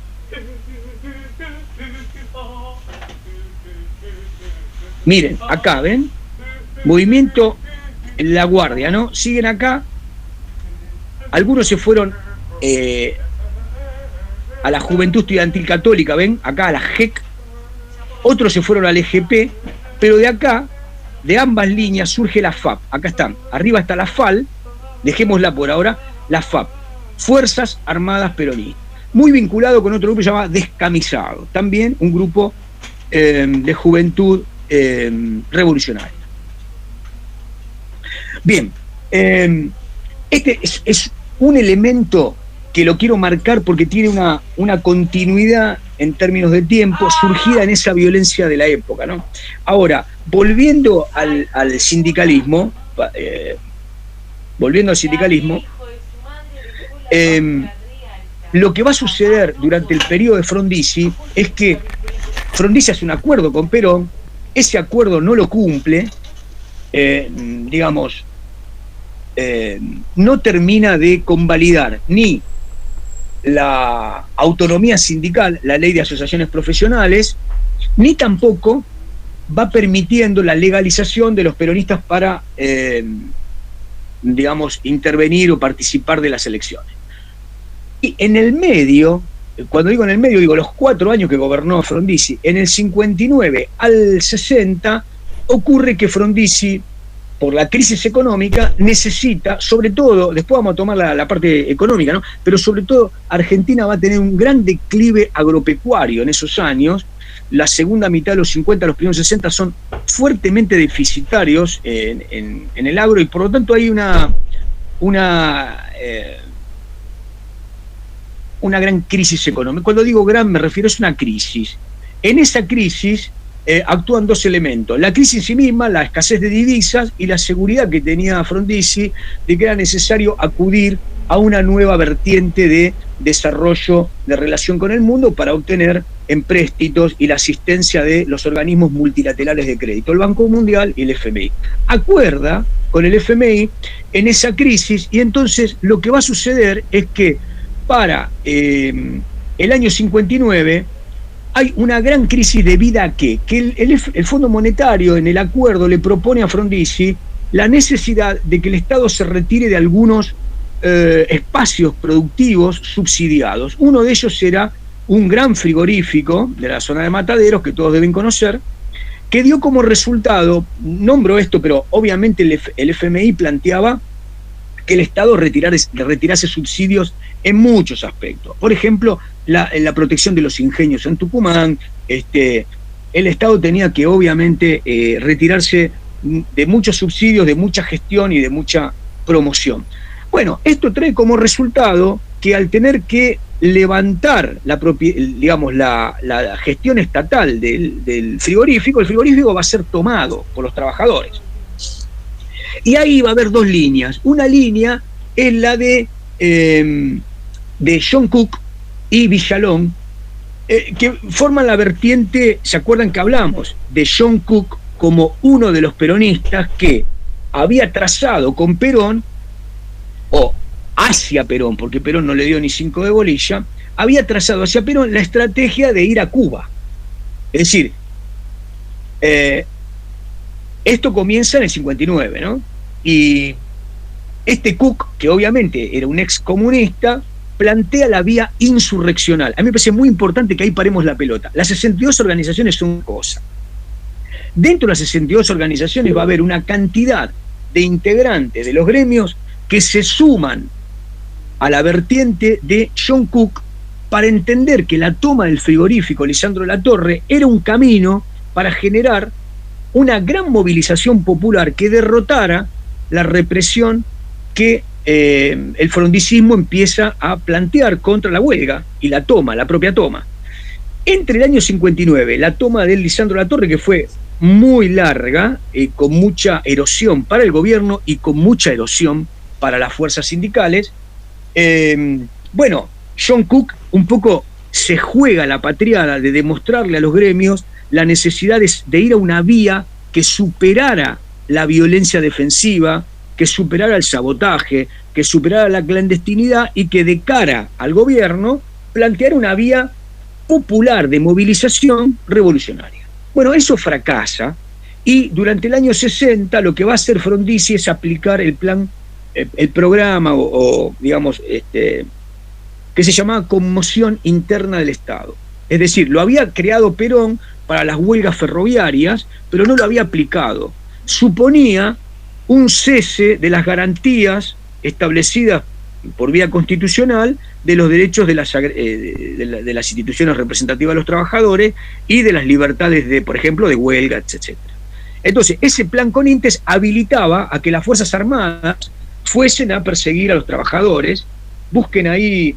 Speaker 10: miren, acá, ¿ven? Movimiento La Guardia, ¿no? Siguen acá, algunos se fueron a la Juventud Estudiantil Católica, ¿ven? Acá a la JEC, otros se fueron al EGP, pero de acá, de ambas líneas, surge la FAP. Acá están, arriba está la FAL, dejémosla por ahora, la FAP, Fuerzas Armadas Peronistas, muy vinculado con otro grupo llamado Descamisado, también un grupo de juventud revolucionaria. Bien, este es un elemento que lo quiero marcar porque tiene una continuidad en términos de tiempo, surgida en esa violencia de la época, ¿no? Ahora, volviendo al sindicalismo, lo que va a suceder durante el periodo de Frondizi es que Frondizi hace un acuerdo con Perón, ese acuerdo no lo cumple, no termina de convalidar ni la autonomía sindical, la ley de asociaciones profesionales, ni tampoco va permitiendo la legalización de los peronistas para, digamos, intervenir o participar de las elecciones. Y en el medio, cuando digo en el medio, digo los 4 años que gobernó Frondizi, en el 59 al 60, ocurre que Frondizi, por la crisis económica, necesita, sobre todo, después vamos a tomar la parte económica, ¿no? Pero sobre todo Argentina va a tener un gran declive agropecuario en esos años. La segunda mitad de los 50, los primeros 60 son fuertemente deficitarios en el agro, y por lo tanto hay una gran crisis económica. Cuando digo gran me refiero a una crisis. En esa crisis actúan 2 elementos: la crisis en sí misma, la escasez de divisas, y la seguridad que tenía Frondizi de que era necesario acudir a una nueva vertiente de desarrollo de relación con el mundo para obtener empréstitos y la asistencia de los organismos multilaterales de crédito, el Banco Mundial y el FMI. Acuerda con el FMI en esa crisis, y entonces lo que va a suceder es que para el año 59 hay una gran crisis debido a que el Fondo Monetario en el acuerdo le propone a Frondizi la necesidad de que el Estado se retire de algunos espacios productivos subsidiados. Uno de ellos será un gran frigorífico de la zona de Mataderos, que todos deben conocer, que dio como resultado, nombro esto, pero obviamente el FMI planteaba que el Estado retirase subsidios en muchos aspectos. Por ejemplo, la protección de los ingenios en Tucumán. El Estado tenía que obviamente retirarse de muchos subsidios, de mucha gestión y de mucha promoción. Bueno, esto trae como resultado que al tener que levantar la gestión estatal del frigorífico, el frigorífico va a ser tomado por los trabajadores. Y ahí va a haber 2 líneas. Una línea es la de John Cook y Villalón, que forman la vertiente. ¿Se acuerdan que hablamos de John Cook como uno de los peronistas que había trazado con Perón, o hacia Perón, porque Perón no le dio ni 5 de bolilla, había trazado hacia Perón la estrategia de ir a Cuba? Es decir, esto comienza en el 59, ¿no? Y Cook, que obviamente era un ex comunista, plantea la vía insurreccional. A mí me parece muy importante que ahí paremos la pelota. Las 62 organizaciones son una cosa. Dentro de las 62 organizaciones va a haber una cantidad de integrantes de los gremios que se suman a la vertiente de John Cook para entender que la toma del frigorífico Lisandro Latorre era un camino para generar una gran movilización popular que derrotara la represión que el frondicismo empieza a plantear contra la huelga y la propia toma. Entre el año 59, la toma del Lisandro Latorre, que fue muy larga, con mucha erosión para el gobierno y con mucha erosión para las fuerzas sindicales, John Cook un poco se juega la patriada de demostrarle a los gremios la necesidad de ir a una vía que superara la violencia defensiva, que superara el sabotaje, que superara la clandestinidad, y que de cara al gobierno planteara una vía popular de movilización revolucionaria. Bueno, eso fracasa, y durante el año 60 lo que va a hacer Frondizi es aplicar el programa que se llamaba conmoción interna del Estado. Es decir, lo había creado Perón para las huelgas ferroviarias, pero no lo había aplicado. Suponía un cese de las garantías establecidas por vía constitucional de los derechos de las instituciones representativas de los trabajadores y de las libertades por ejemplo, de huelga, etc. Entonces, ese plan Conintes habilitaba a que las Fuerzas Armadas fuesen a perseguir a los trabajadores. Busquen ahí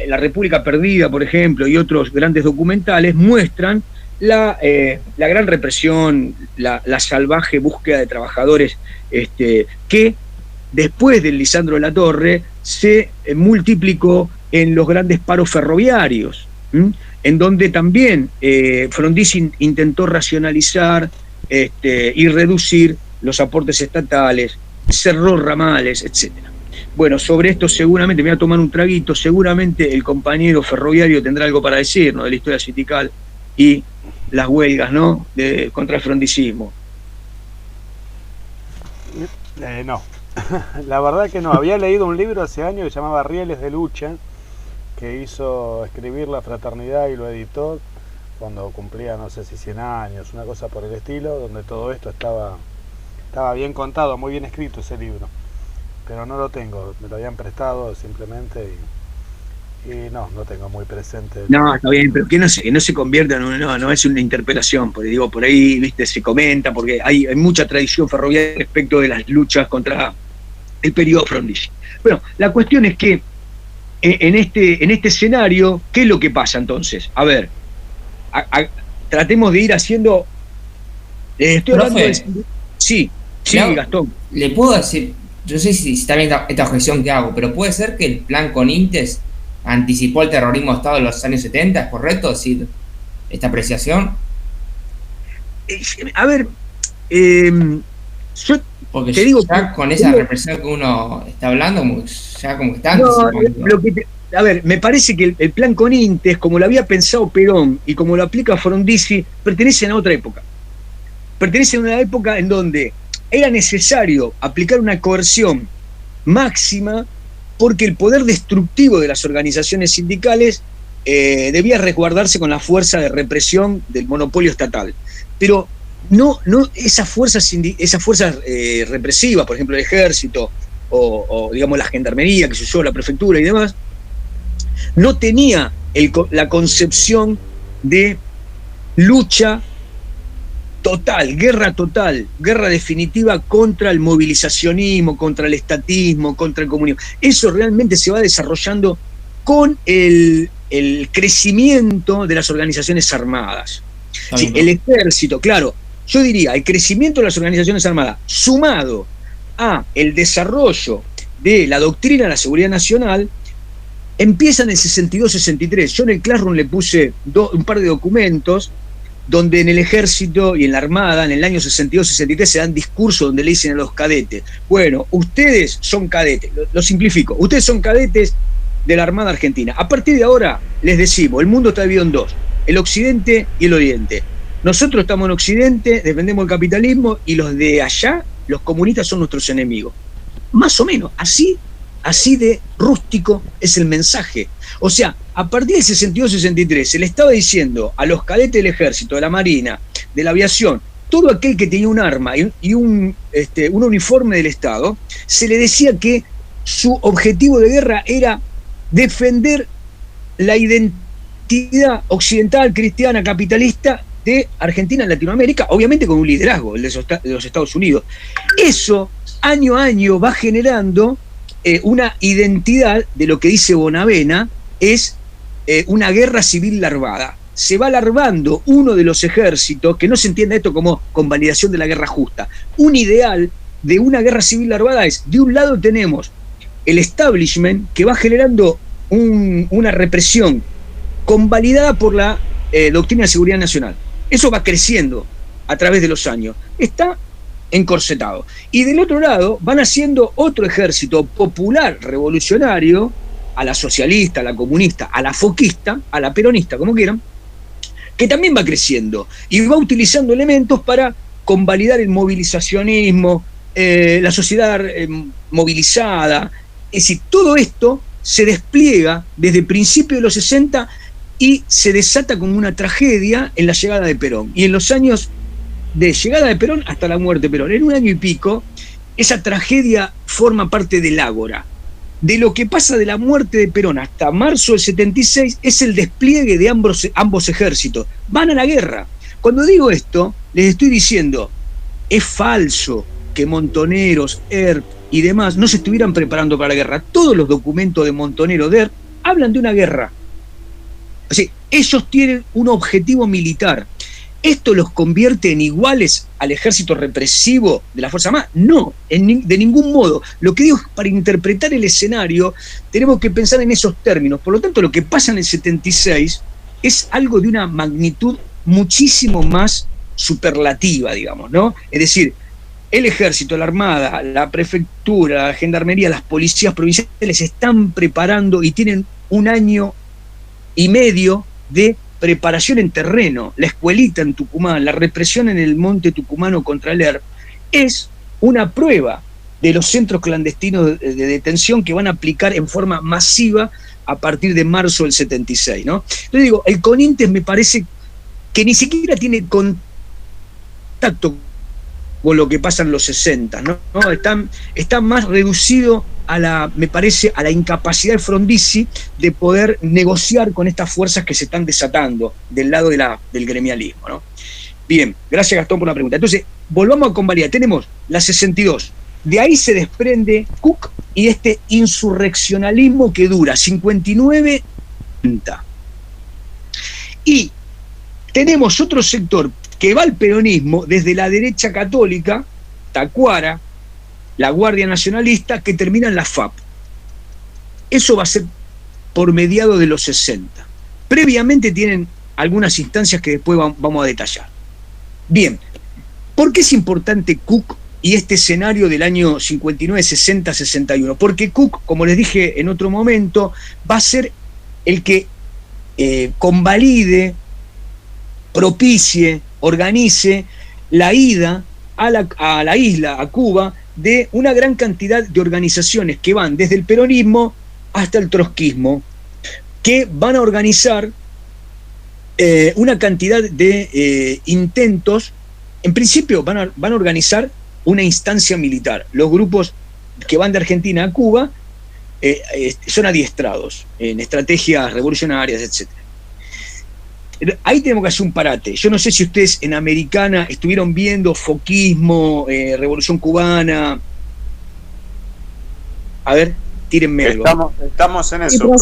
Speaker 10: La República Perdida, por ejemplo, y otros grandes documentales muestran la gran represión, la salvaje búsqueda de trabajadores, que después del Lisandro Latorre se multiplicó en los grandes paros ferroviarios, en donde también Frondizi intentó racionalizar y reducir los aportes estatales, cerró ramales, etc. Bueno, sobre esto seguramente, me voy a tomar un traguito, seguramente el compañero ferroviario tendrá algo para decir, ¿no?, de la historia sindical y las huelgas, ¿no?, contra el frondicismo.
Speaker 1: No, la verdad que no. Había leído un libro hace años que se llamaba Rieles de Lucha, que hizo escribir La Fraternidad y lo editó cuando cumplía, no sé si 100 años, una cosa por el estilo, donde todo esto estaba bien contado, muy bien escrito ese libro. Pero no lo tengo, me lo habían prestado simplemente y no tengo muy presente.
Speaker 10: No, está bien, pero que no se convierta en no es una interpelación, porque digo, por ahí, viste, se comenta, porque hay mucha tradición ferroviaria respecto de las luchas contra el periodo Frondizi. Bueno, la cuestión es que en este escenario, ¿qué es lo que pasa entonces? A ver, tratemos de ir haciendo... estoy hablando de... Sí, Gastón.
Speaker 15: ¿Le puedo decir? Yo no sé si está bien esta objeción que hago, pero puede ser que el plan Conintes anticipó el terrorismo de Estado en los años 70, ¿es correcto decir esta apreciación?
Speaker 10: A ver, yo
Speaker 15: porque
Speaker 10: te digo
Speaker 15: ya con esa represión que uno está hablando, ya como que está anticipando.
Speaker 10: A ver, me parece que el plan Conintes, como lo había pensado Perón y como lo aplica Frondizi, pertenecen a otra época. Pertenecen a una época en donde era necesario aplicar una coerción máxima porque el poder destructivo de las organizaciones sindicales debía resguardarse con la fuerza de represión del monopolio estatal. Pero no esas fuerzas represivas, por ejemplo el ejército o digamos la gendarmería que se usó, la prefectura y demás, no tenía la concepción de lucha total, guerra definitiva contra el movilizacionismo, contra el estatismo, contra el comunismo. Eso realmente se va desarrollando con el crecimiento de las organizaciones armadas. Sí, el ejército, claro, yo diría, el crecimiento de las organizaciones armadas, sumado a el desarrollo de la doctrina de la seguridad nacional, empieza en el 62-63. Yo en el Classroom le puse un par de documentos donde en el ejército y en la armada, en el año 62-63, se dan discursos donde le dicen a los cadetes, bueno, ustedes son cadetes, lo simplifico, ustedes son cadetes de la Armada Argentina. A partir de ahora les decimos, el mundo está dividido en dos, el occidente y el oriente. Nosotros estamos en occidente, defendemos el capitalismo, y los de allá, los comunistas, son nuestros enemigos. Más o menos, así de rústico es el mensaje. O sea, a partir del 62-63 se le estaba diciendo a los cadetes del ejército, de la marina, de la aviación, todo aquel que tenía un arma y un uniforme del Estado, se le decía que su objetivo de guerra era defender la identidad occidental, cristiana, capitalista de Argentina en Latinoamérica, obviamente con un liderazgo, el de los Estados Unidos. Eso, año a año, va generando una identidad de lo que dice Bonavena, es una guerra civil larvada. Se va larvando uno de los ejércitos, que no se entienda esto como convalidación de la guerra justa. Un ideal de una guerra civil larvada es, de un lado tenemos el establishment que va generando una represión convalidada por la doctrina de seguridad nacional. Eso va creciendo a través de los años. Está encorsetado. Y del otro lado van haciendo otro ejército popular revolucionario, a la socialista, a la comunista, a la foquista, a la peronista, como quieran, que también va creciendo y va utilizando elementos para convalidar el movilizacionismo, la sociedad movilizada. Es decir, todo esto se despliega desde principios de los 60 y se desata como una tragedia en la llegada de Perón. Y en los años de llegada de Perón hasta la muerte de Perón, en un año y pico, esa tragedia forma parte del ágora. De lo que pasa de la muerte de Perón hasta marzo del 76 es el despliegue de ambos ejércitos. Van a la guerra. Cuando digo esto, les estoy diciendo, es falso que Montoneros, ERP y demás no se estuvieran preparando para la guerra. Todos los documentos de Montonero, de ERP, hablan de una guerra. O sea, ellos tienen un objetivo militar. ¿Esto los convierte en iguales al ejército represivo de la Fuerza Armada? No, de ningún modo. Lo que digo es, para interpretar el escenario, tenemos que pensar en esos términos. Por lo tanto, lo que pasa en el 76 es algo de una magnitud muchísimo más superlativa, digamos, ¿no? Es decir, el ejército, la armada, la prefectura, la gendarmería, las policías provinciales están preparando y tienen 1 año y medio de preparación en terreno. La escuelita en Tucumán, la represión en el monte tucumano contra el ERP, es una prueba de los centros clandestinos de detención que van a aplicar en forma masiva a partir de marzo del 76, ¿no? Entonces digo, el CONINTES me parece que ni siquiera tiene contacto con lo que pasa en los 60, ¿no? Está más reducido me parece, a la incapacidad de Frondizi de poder negociar con estas fuerzas que se están desatando del lado del gremialismo, ¿no? Bien, gracias Gastón por la pregunta. Entonces, volvamos a convalidar. Tenemos la 62. De ahí se desprende Cook y este insurreccionalismo que dura 59. Y tenemos otro sector que va al peronismo desde la derecha católica, Tacuara, la Guardia Nacionalista, que termina en la FAP. Eso va a ser por mediados de los 60. Previamente tienen algunas instancias que después vamos a detallar. Bien, ¿por qué es importante Cook y este escenario del año 59, 60, 61? Porque Cook, como les dije en otro momento, va a ser el que convalide, propicie, organice la ida a la isla, a Cuba, de una gran cantidad de organizaciones que van desde el peronismo hasta el trotskismo, que van a organizar una cantidad de intentos. En principio van a organizar una instancia militar. Los grupos que van de Argentina a Cuba son adiestrados en estrategias revolucionarias, etc. Ahí tenemos que hacer un parate. Yo no sé si ustedes en Americana estuvieron viendo foquismo, Revolución Cubana. A ver, tírenme algo.
Speaker 3: Estamos en eso.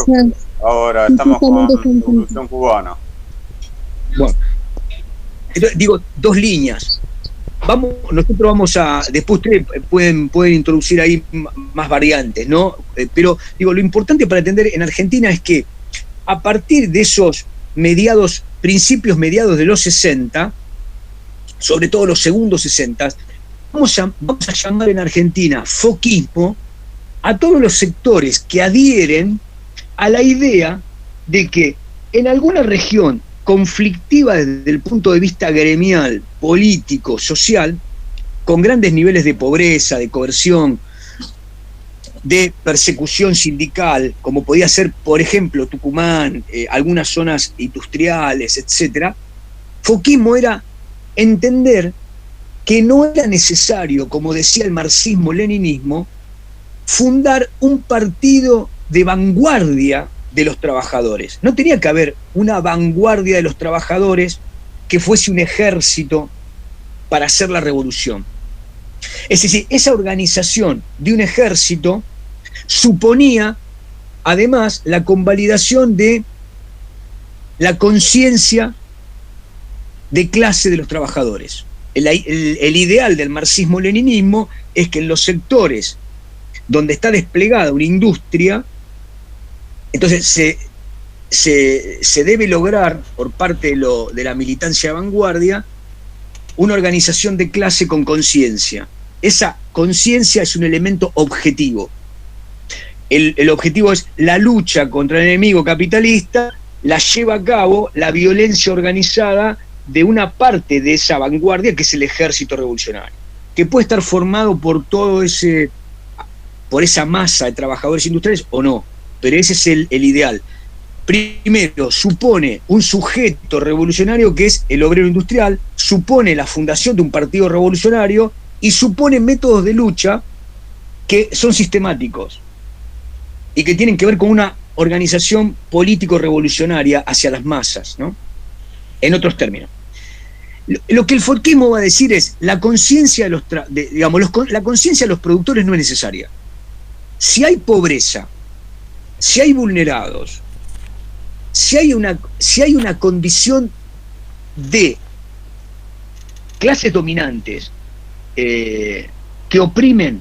Speaker 3: Ahora estamos con Revolución Cubana.
Speaker 10: Bueno, entonces, digo, 2 líneas. Nosotros vamos a, después ustedes pueden introducir ahí más variantes, ¿no? Pero digo, lo importante para entender en Argentina es que a partir de esos principios mediados de los 60, sobre todo los segundos 60, vamos a llamar en Argentina foquismo a todos los sectores que adhieren a la idea de que en alguna región conflictiva desde el punto de vista gremial, político, social, con grandes niveles de pobreza, de coerción, de persecución sindical, como podía ser, por ejemplo, Tucumán, algunas zonas industriales, etc., foquismo era entender que no era necesario, como decía el marxismo-leninismo, fundar un partido de vanguardia de los trabajadores. No tenía que haber una vanguardia de los trabajadores que fuese un ejército para hacer la revolución. Es decir, esa organización de un ejército suponía, además, la convalidación de la conciencia de clase de los trabajadores. El ideal del marxismo-leninismo es que en los sectores donde está desplegada una industria, entonces se debe lograr, por parte de la militancia de vanguardia, una organización de clase con conciencia. Esa conciencia es un elemento objetivo. El objetivo es la lucha contra el enemigo capitalista, la lleva a cabo la violencia organizada de una parte de esa vanguardia, que es el ejército revolucionario, que puede estar formado por esa masa de trabajadores industriales o no, pero ese es el ideal. Primero, supone un sujeto revolucionario que es el obrero industrial, supone la fundación de un partido revolucionario y supone métodos de lucha que son sistemáticos y que tienen que ver con una organización político-revolucionaria hacia las masas, ¿no? En otros términos. Lo que el foquismo va a decir es la conciencia la conciencia de los productores no es necesaria. Si hay pobreza, si hay vulnerados, si hay una condición de clases dominantes que oprimen,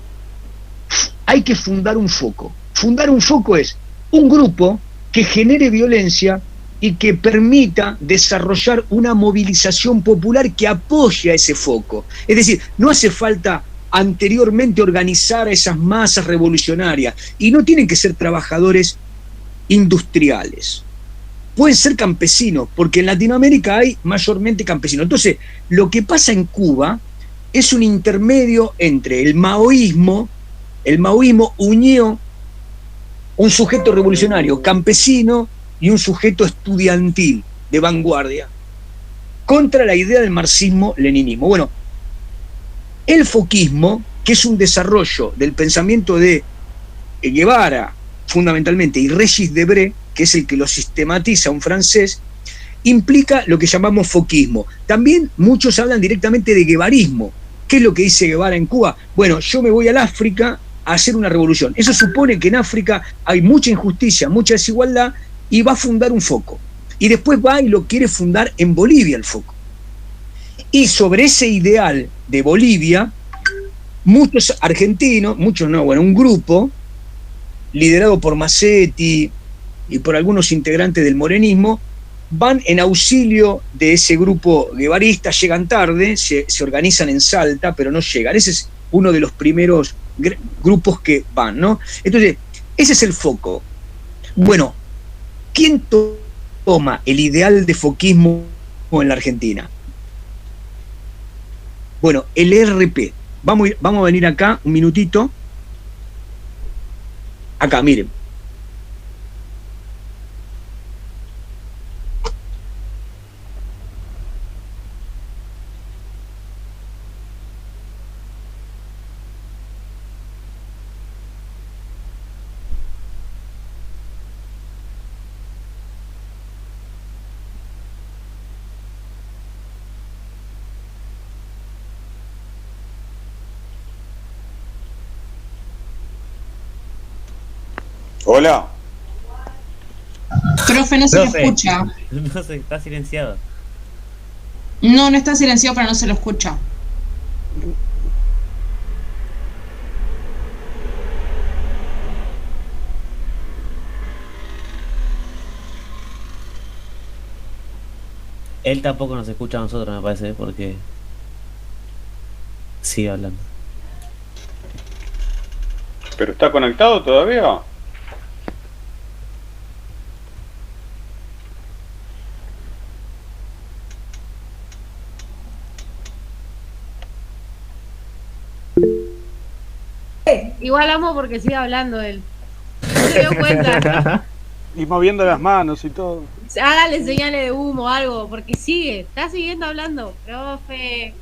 Speaker 10: hay que fundar un foco. Fundar un foco es un grupo que genere violencia y que permita desarrollar una movilización popular que apoye a ese foco. Es decir, no hace falta anteriormente organizar a esas masas revolucionarias. Y no tienen que ser trabajadores industriales. Pueden ser campesinos, porque en Latinoamérica hay mayormente campesinos. Entonces, lo que pasa en Cuba es un intermedio entre el maoísmo unió un sujeto revolucionario campesino y un sujeto estudiantil de vanguardia contra la idea del marxismo-leninismo. Bueno, el foquismo, que es un desarrollo del pensamiento de Guevara, fundamentalmente, y Régis Debré, que es el que lo sistematiza, un francés, implica lo que llamamos foquismo. También muchos hablan directamente de guevarismo. ¿Qué es lo que dice Guevara en Cuba? Bueno, yo me voy al África a hacer una revolución. Eso supone que en África hay mucha injusticia, mucha desigualdad, y va a fundar un foco. Y después va y lo quiere fundar en Bolivia el foco. Y sobre ese ideal de Bolivia, muchos argentinos, un grupo, liderado por Massetti y por algunos integrantes del morenismo, van en auxilio de ese grupo guevarista, llegan tarde, se organizan en Salta, pero no llegan. Ese es uno de los primeros grupos que van, ¿no? Entonces, ese es el foco. Bueno, ¿quién toma el ideal de foquismo en la Argentina? Bueno, el ERP. Vamos a venir acá un minutito. Acá, miren.
Speaker 3: Hola.
Speaker 12: Profe, no se lo escucha.
Speaker 5: No se está silenciado.
Speaker 12: No está silenciado, pero no se lo escucha.
Speaker 5: Él tampoco nos escucha a nosotros, me parece, porque sigue hablando.
Speaker 3: ¿Pero está conectado todavía?
Speaker 4: Igual amo porque sigue hablando él. No se dio cuenta.
Speaker 1: Y moviendo las manos y todo.
Speaker 4: Hágale señales de humo o algo, porque está siguiendo hablando. Profe.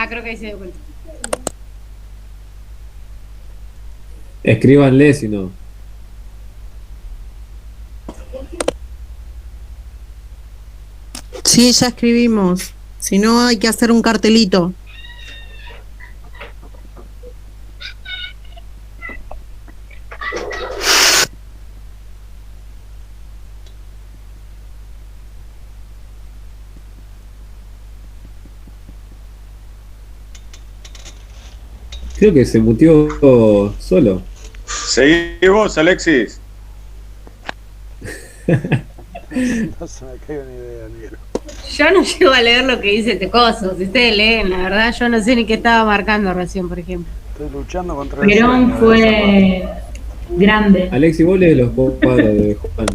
Speaker 4: Creo que ahí se dio cuenta.
Speaker 11: Escríbanle si no.
Speaker 9: Sí, ya escribimos. Si no, hay que hacer un cartelito.
Speaker 11: Creo que se muteó solo.
Speaker 3: Seguí vos, Alexis.
Speaker 1: No se me cae una idea, negro.
Speaker 4: Yo no llego a leer lo que dice este coso. Si ustedes leen, la verdad, yo no sé ni qué estaba marcando recién, por ejemplo.
Speaker 1: Estoy luchando contra
Speaker 2: Perón fue grande.
Speaker 11: Alexis, vos lees los cuadros de Juan.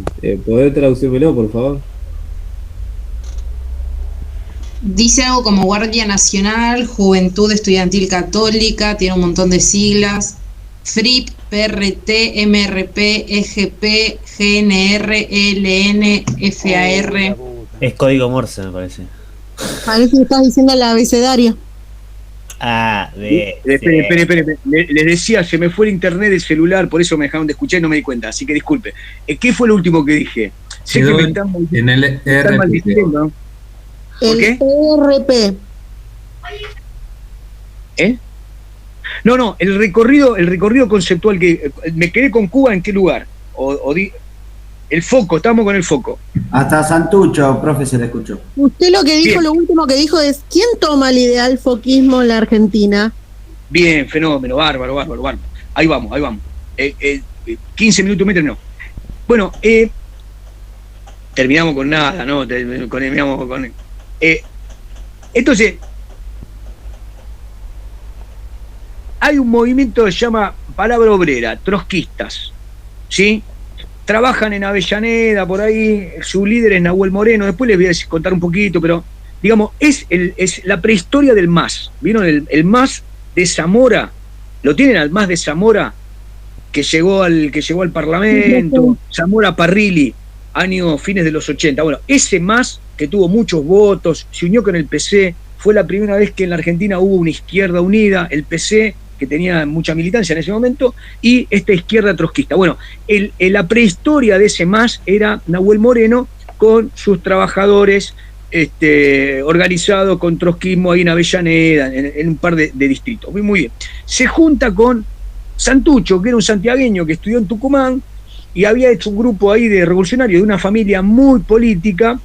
Speaker 11: ¿Podés traducírmelo, por favor?
Speaker 12: Dice algo como Guardia Nacional, Juventud Estudiantil Católica, tiene un montón de siglas. FRIP, PRT, MRP, EGP, GNR, ELN, FAR.
Speaker 5: Es código Morse, me parece.
Speaker 9: Parece que estás diciendo la abecedaria.
Speaker 10: Espere. Les decía, se me fue el internet del celular, por eso me dejaron de escuchar y no me di cuenta, así que disculpe. ¿Qué fue lo último que dije? Sé que me están maldiciendo. ¿Por qué?
Speaker 9: ERP.
Speaker 10: No, el recorrido conceptual que me quedé con Cuba, ¿en qué lugar? El foco, estamos con el foco.
Speaker 16: Hasta Santucho, profe, se le escuchó.
Speaker 9: Usted lo que dijo, bien. Lo último que dijo es, ¿quién toma el ideal foquismo en la Argentina?
Speaker 10: Bien, fenómeno, bárbaro. Ahí vamos. 15 minutos, no. Bueno, terminamos con nada, ¿no? Terminamos con... entonces, hay un movimiento que se llama Palabra Obrera, trotskistas, ¿sí? Trabajan en Avellaneda, por ahí, su líder es Nahuel Moreno, después les voy a contar un poquito, pero digamos, es la prehistoria del MAS. ¿Vieron el MAS de Zamora? ¿Lo tienen al MAS de Zamora? Que llegó al Parlamento, Zamora Parrilli, fines de los 80. Bueno, ese MAS que tuvo muchos votos, se unió con el PC, fue la primera vez que en la Argentina hubo una izquierda unida, el PC, que tenía mucha militancia en ese momento, y esta izquierda trotskista. Bueno, la prehistoria de ese MAS era Nahuel Moreno con sus trabajadores organizados con trotskismo ahí en Avellaneda, en un par de distritos. Muy bien. Se junta con Santucho, que era un santiagueño que estudió en Tucumán y había hecho un grupo ahí de revolucionarios de una familia muy política,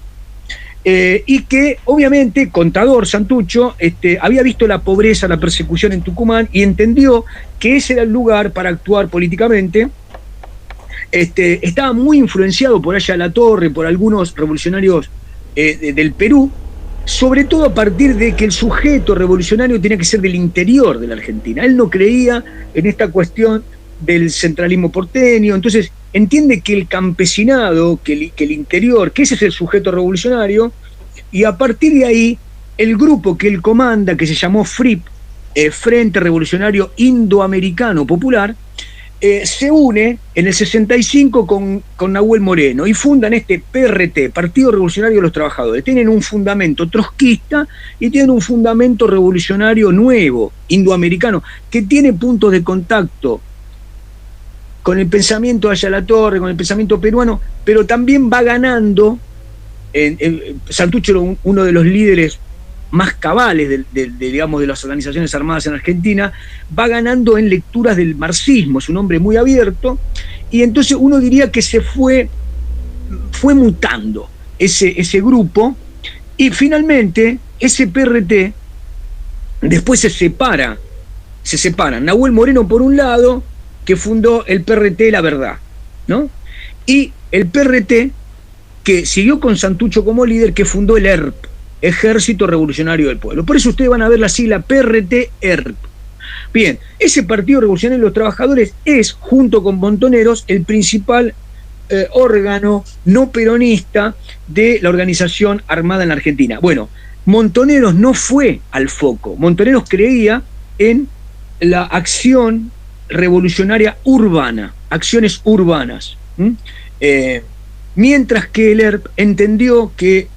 Speaker 10: y que obviamente, contador Santucho, había visto la pobreza, la persecución en Tucumán y entendió que ese era el lugar para actuar políticamente. Estaba muy influenciado por Aya La Torre, por algunos revolucionarios del Perú, sobre todo a partir de que el sujeto revolucionario tenía que ser del interior de la Argentina. Él no creía en esta cuestión del centralismo porteño, entonces entiende que el campesinado, que el interior, que ese es el sujeto revolucionario, y a partir de ahí el grupo que él comanda, que se llamó FRIP, Frente Revolucionario Indoamericano Popular, se une en el 65 con Nahuel Moreno y fundan este PRT, Partido Revolucionario de los Trabajadores. Tienen un fundamento trotskista y tienen un fundamento revolucionario nuevo, indoamericano, que tiene puntos de contacto con el pensamiento de Aya La Torre, con el pensamiento peruano, pero también va ganando. Santucho era uno de los líderes más cabales digamos, de las organizaciones armadas en Argentina, va ganando en lecturas del marxismo, es un hombre muy abierto, y entonces uno diría que se fue mutando ese grupo, y finalmente ese PRT después se separan. Nahuel Moreno por un lado, que fundó el PRT La Verdad, ¿no? Y el PRT que siguió con Santucho como líder, que fundó el ERP, Ejército Revolucionario del Pueblo. Por eso ustedes van a ver la sigla PRT-ERP. Bien, ese Partido Revolucionario de los Trabajadores es, junto con Montoneros, el principal órgano no peronista de la organización armada en la Argentina. Bueno, Montoneros no fue al foco. Montoneros creía en la acción revolucionaria urbana, acciones urbanas. Mientras que el ERP entendió que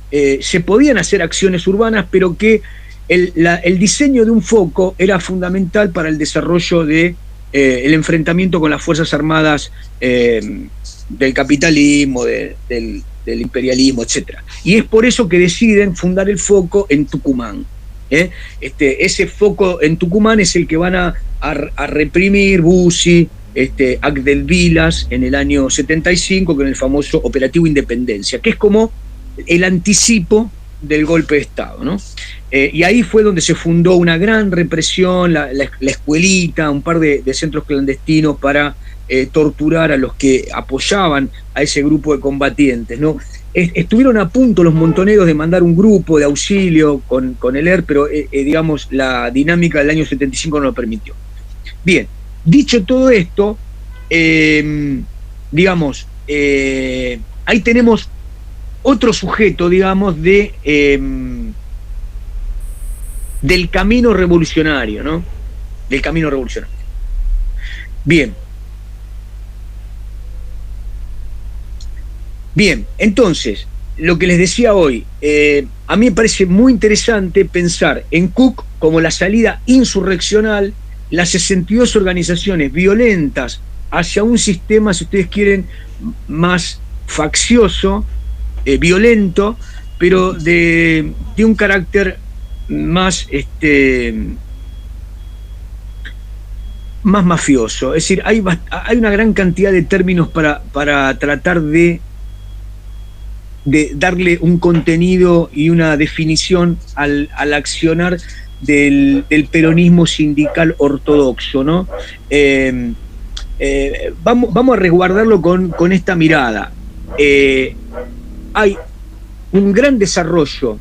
Speaker 10: se podían hacer acciones urbanas, pero que el diseño de un foco era fundamental para el desarrollo de el enfrentamiento con las Fuerzas Armadas del capitalismo, del imperialismo, etc. Y es por eso que deciden fundar el foco en Tucumán. Ese foco en Tucumán es el que van a reprimir Bussi, Agdel Vilas en el año 75 con el famoso Operativo Independencia, que es como el anticipo del golpe de Estado, ¿no? Y ahí fue donde se fundó una gran represión, la escuelita, un par de centros clandestinos para torturar a los que apoyaban a ese grupo de combatientes, ¿no? Estuvieron a punto los Montoneros de mandar un grupo de auxilio con el ERP, pero digamos, la dinámica del año 75 no lo permitió. Bien, dicho todo esto, digamos, ahí tenemos otro sujeto, digamos, del camino revolucionario, ¿no? Del camino revolucionario. Bien. Bien, entonces, lo que les decía hoy, a mí me parece muy interesante pensar en Cook como la salida insurreccional, las 62 organizaciones violentas hacia un sistema, si ustedes quieren, más faccioso, violento, pero de un carácter más más mafioso. Es decir, hay una gran cantidad de términos para tratar de darle un contenido y una definición al accionar del peronismo sindical ortodoxo, ¿no? Vamos a resguardarlo con esta mirada. Hay un gran desarrollo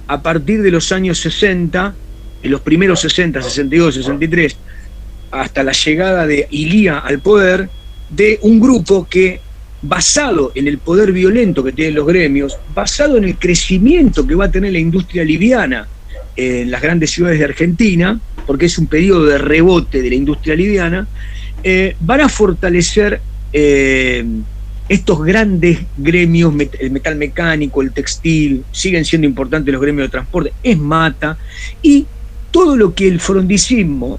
Speaker 10: a partir de los años 60, en los primeros 60, 62, 63, hasta la llegada de Ilía al poder, de un grupo que, basado en el poder violento que tienen los gremios, basado en el crecimiento que va a tener la industria liviana en las grandes ciudades de Argentina, porque es un periodo de rebote de la industria liviana, van a fortalecer estos grandes gremios, el metal mecánico, el textil, siguen siendo importantes los gremios de transporte, es Mata, y todo lo que el frondicismo,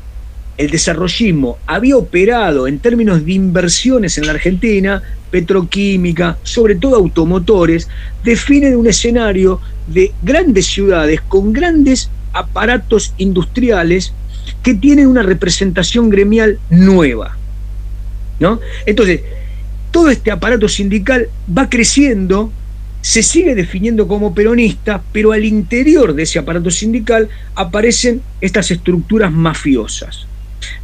Speaker 10: el desarrollismo había operado en términos de inversiones en la Argentina, petroquímica, sobre todo automotores, definen un escenario de grandes ciudades con grandes aparatos industriales que tienen una representación gremial nueva, ¿no? Entonces, todo este aparato sindical va creciendo, se sigue definiendo como peronista, pero al interior de ese aparato sindical aparecen estas estructuras mafiosas.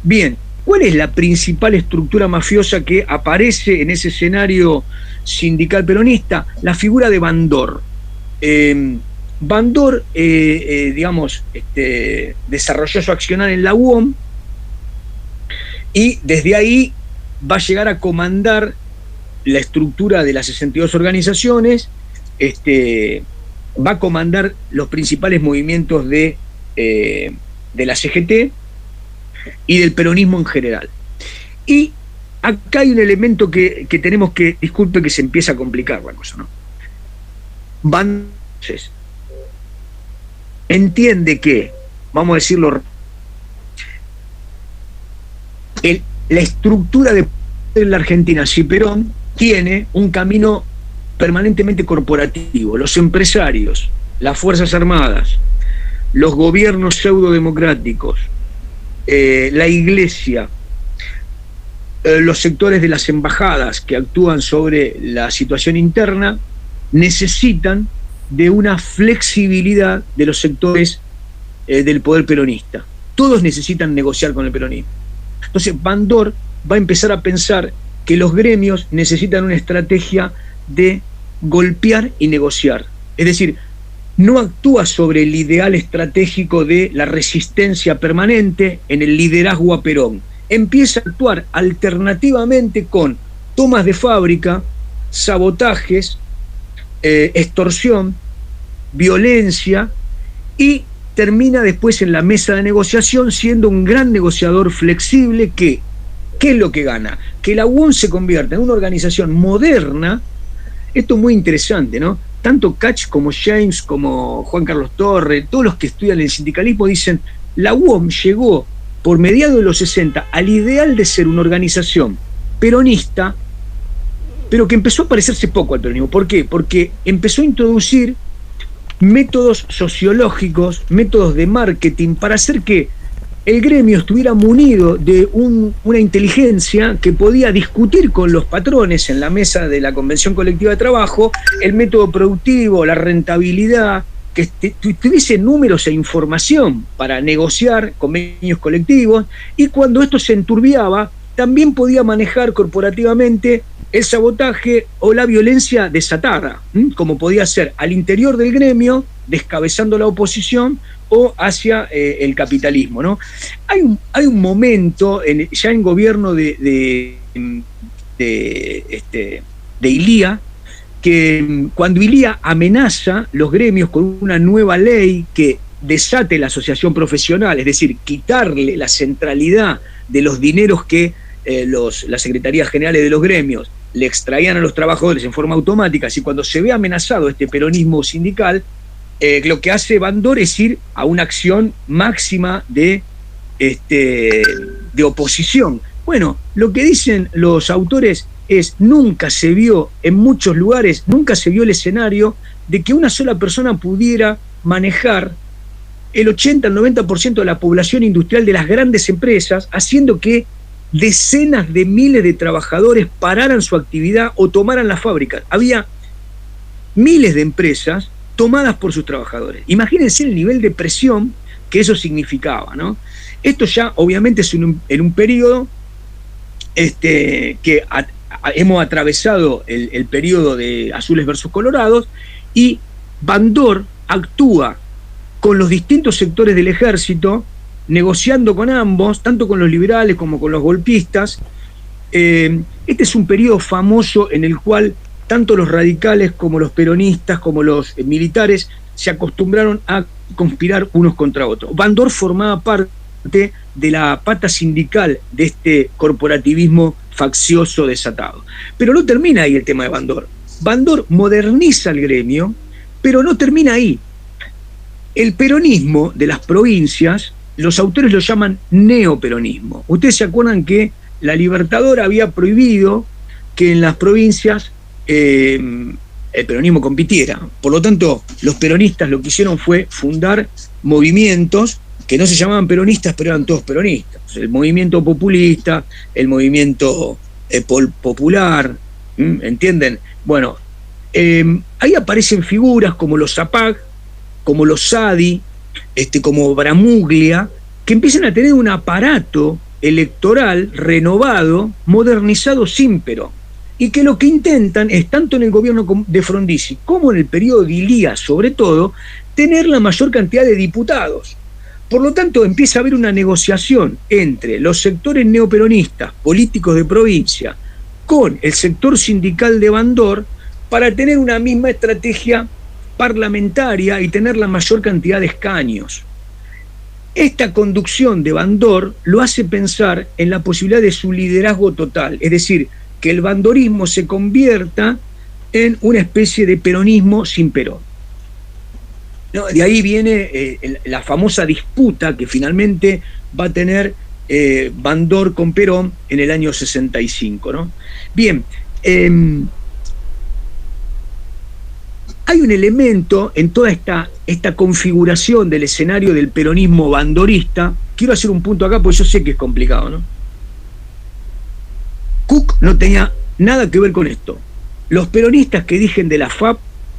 Speaker 10: Bien, ¿cuál es la principal estructura mafiosa que aparece en ese escenario sindical peronista? La figura de Bandor. Bandor, desarrolló su accionar en la UOM y desde ahí va a llegar a comandar la estructura de las 62 organizaciones, va a comandar los principales movimientos de la CGT y del peronismo en general. Y acá hay un elemento que tenemos que, disculpe que se empieza a complicar la cosa, ¿no? Entonces, entiende que, vamos a decirlo, la estructura de la Argentina, si Perón tiene un camino permanentemente corporativo, los empresarios, las Fuerzas Armadas, los gobiernos pseudodemocráticos, la Iglesia, los sectores de las embajadas que actúan sobre la situación interna, necesitan de una flexibilidad de los sectores del poder peronista. Todos necesitan negociar con el peronismo. Entonces, Bandor va a empezar a pensar que los gremios necesitan una estrategia de golpear y negociar. Es decir, no actúa sobre el ideal estratégico de la resistencia permanente en el liderazgo a Perón. Empieza a actuar alternativamente con tomas de fábrica, sabotajes, extorsión, violencia, y termina después en la mesa de negociación siendo un gran negociador flexible que, ¿qué es lo que gana? Que la UOM se convierta en una organización moderna. Esto es muy interesante, ¿no? Tanto Kach como James, como Juan Carlos Torre, todos los que estudian el sindicalismo dicen, la UOM llegó por mediados de los 60 al ideal de ser una organización peronista, pero que empezó a parecerse poco al peronismo. ¿Por qué? Porque empezó a introducir métodos sociológicos, métodos de marketing, para hacer que el gremio estuviera munido de una inteligencia que podía discutir con los patrones en la mesa de la Convención Colectiva de Trabajo el método productivo, la rentabilidad, que tuviese números e información para negociar convenios colectivos, y cuando esto se enturbiaba, también podía manejar corporativamente el sabotaje o la violencia desatada, como podía ser al interior del gremio, descabezando la oposición, o hacia el capitalismo, ¿no? Hay un momento, ya en gobierno de Ilía, que cuando Ilía amenaza los gremios con una nueva ley que desate la asociación profesional, es decir, quitarle la centralidad de los dineros que las secretarías generales de los gremios le extraían a los trabajadores en forma automática, y cuando se ve amenazado este peronismo sindical, lo que hace Bandor es ir a una acción máxima de oposición. Bueno, lo que dicen los autores es, nunca se vio, en muchos lugares, nunca se vio el escenario de que una sola persona pudiera manejar el 80 al 90% de la población industrial de las grandes empresas, haciendo que decenas de miles de trabajadores pararan su actividad o tomaran las fábricas. Había miles de empresas tomadas por sus trabajadores. Imagínense el nivel de presión que eso significaba, ¿no? Esto ya obviamente es en un periodo que hemos atravesado el periodo de azules versus colorados, y Bandor actúa con los distintos sectores del ejército negociando con ambos, tanto con los liberales como con los golpistas. Este es un periodo famoso en el cual tanto los radicales como los peronistas, como los militares, se acostumbraron a conspirar unos contra otros. Bandor formaba parte de la pata sindical de este corporativismo faccioso desatado. Pero no termina ahí el tema de Bandor. Bandor moderniza el gremio, pero no termina ahí. El peronismo de las provincias, los autores lo llaman neoperonismo. Ustedes se acuerdan que la Libertadora había prohibido que en las provincias el peronismo compitiera. Por lo tanto, los peronistas lo que hicieron fue fundar movimientos que no se llamaban peronistas, pero eran todos peronistas. El movimiento populista, el movimiento popular, ¿entienden? Bueno, ahí aparecen figuras como los Zapag, como los Sadi, como Bramuglia, que empiezan a tener un aparato electoral renovado, modernizado sin Perón, y que lo que intentan es, tanto en el gobierno de Frondizi como en el periodo de Ilía, sobre todo, tener la mayor cantidad de diputados. Por lo tanto, empieza a haber una negociación entre los sectores neoperonistas, políticos de provincia, con el sector sindical de Bandor, para tener una misma estrategia parlamentaria y tener la mayor cantidad de escaños. Esta conducción de Bandor lo hace pensar en la posibilidad de su liderazgo total, es decir, que el bandorismo se convierta en una especie de peronismo sin Perón. ¿No? De ahí viene la famosa disputa que finalmente va a tener Bandor con Perón en el año 65, ¿no? Bien, hay un elemento en toda esta configuración del escenario del peronismo bandorista. Quiero hacer un punto acá porque yo sé que es complicado, ¿no? Cook no tenía nada que ver con esto. Los peronistas que dije de la FAP,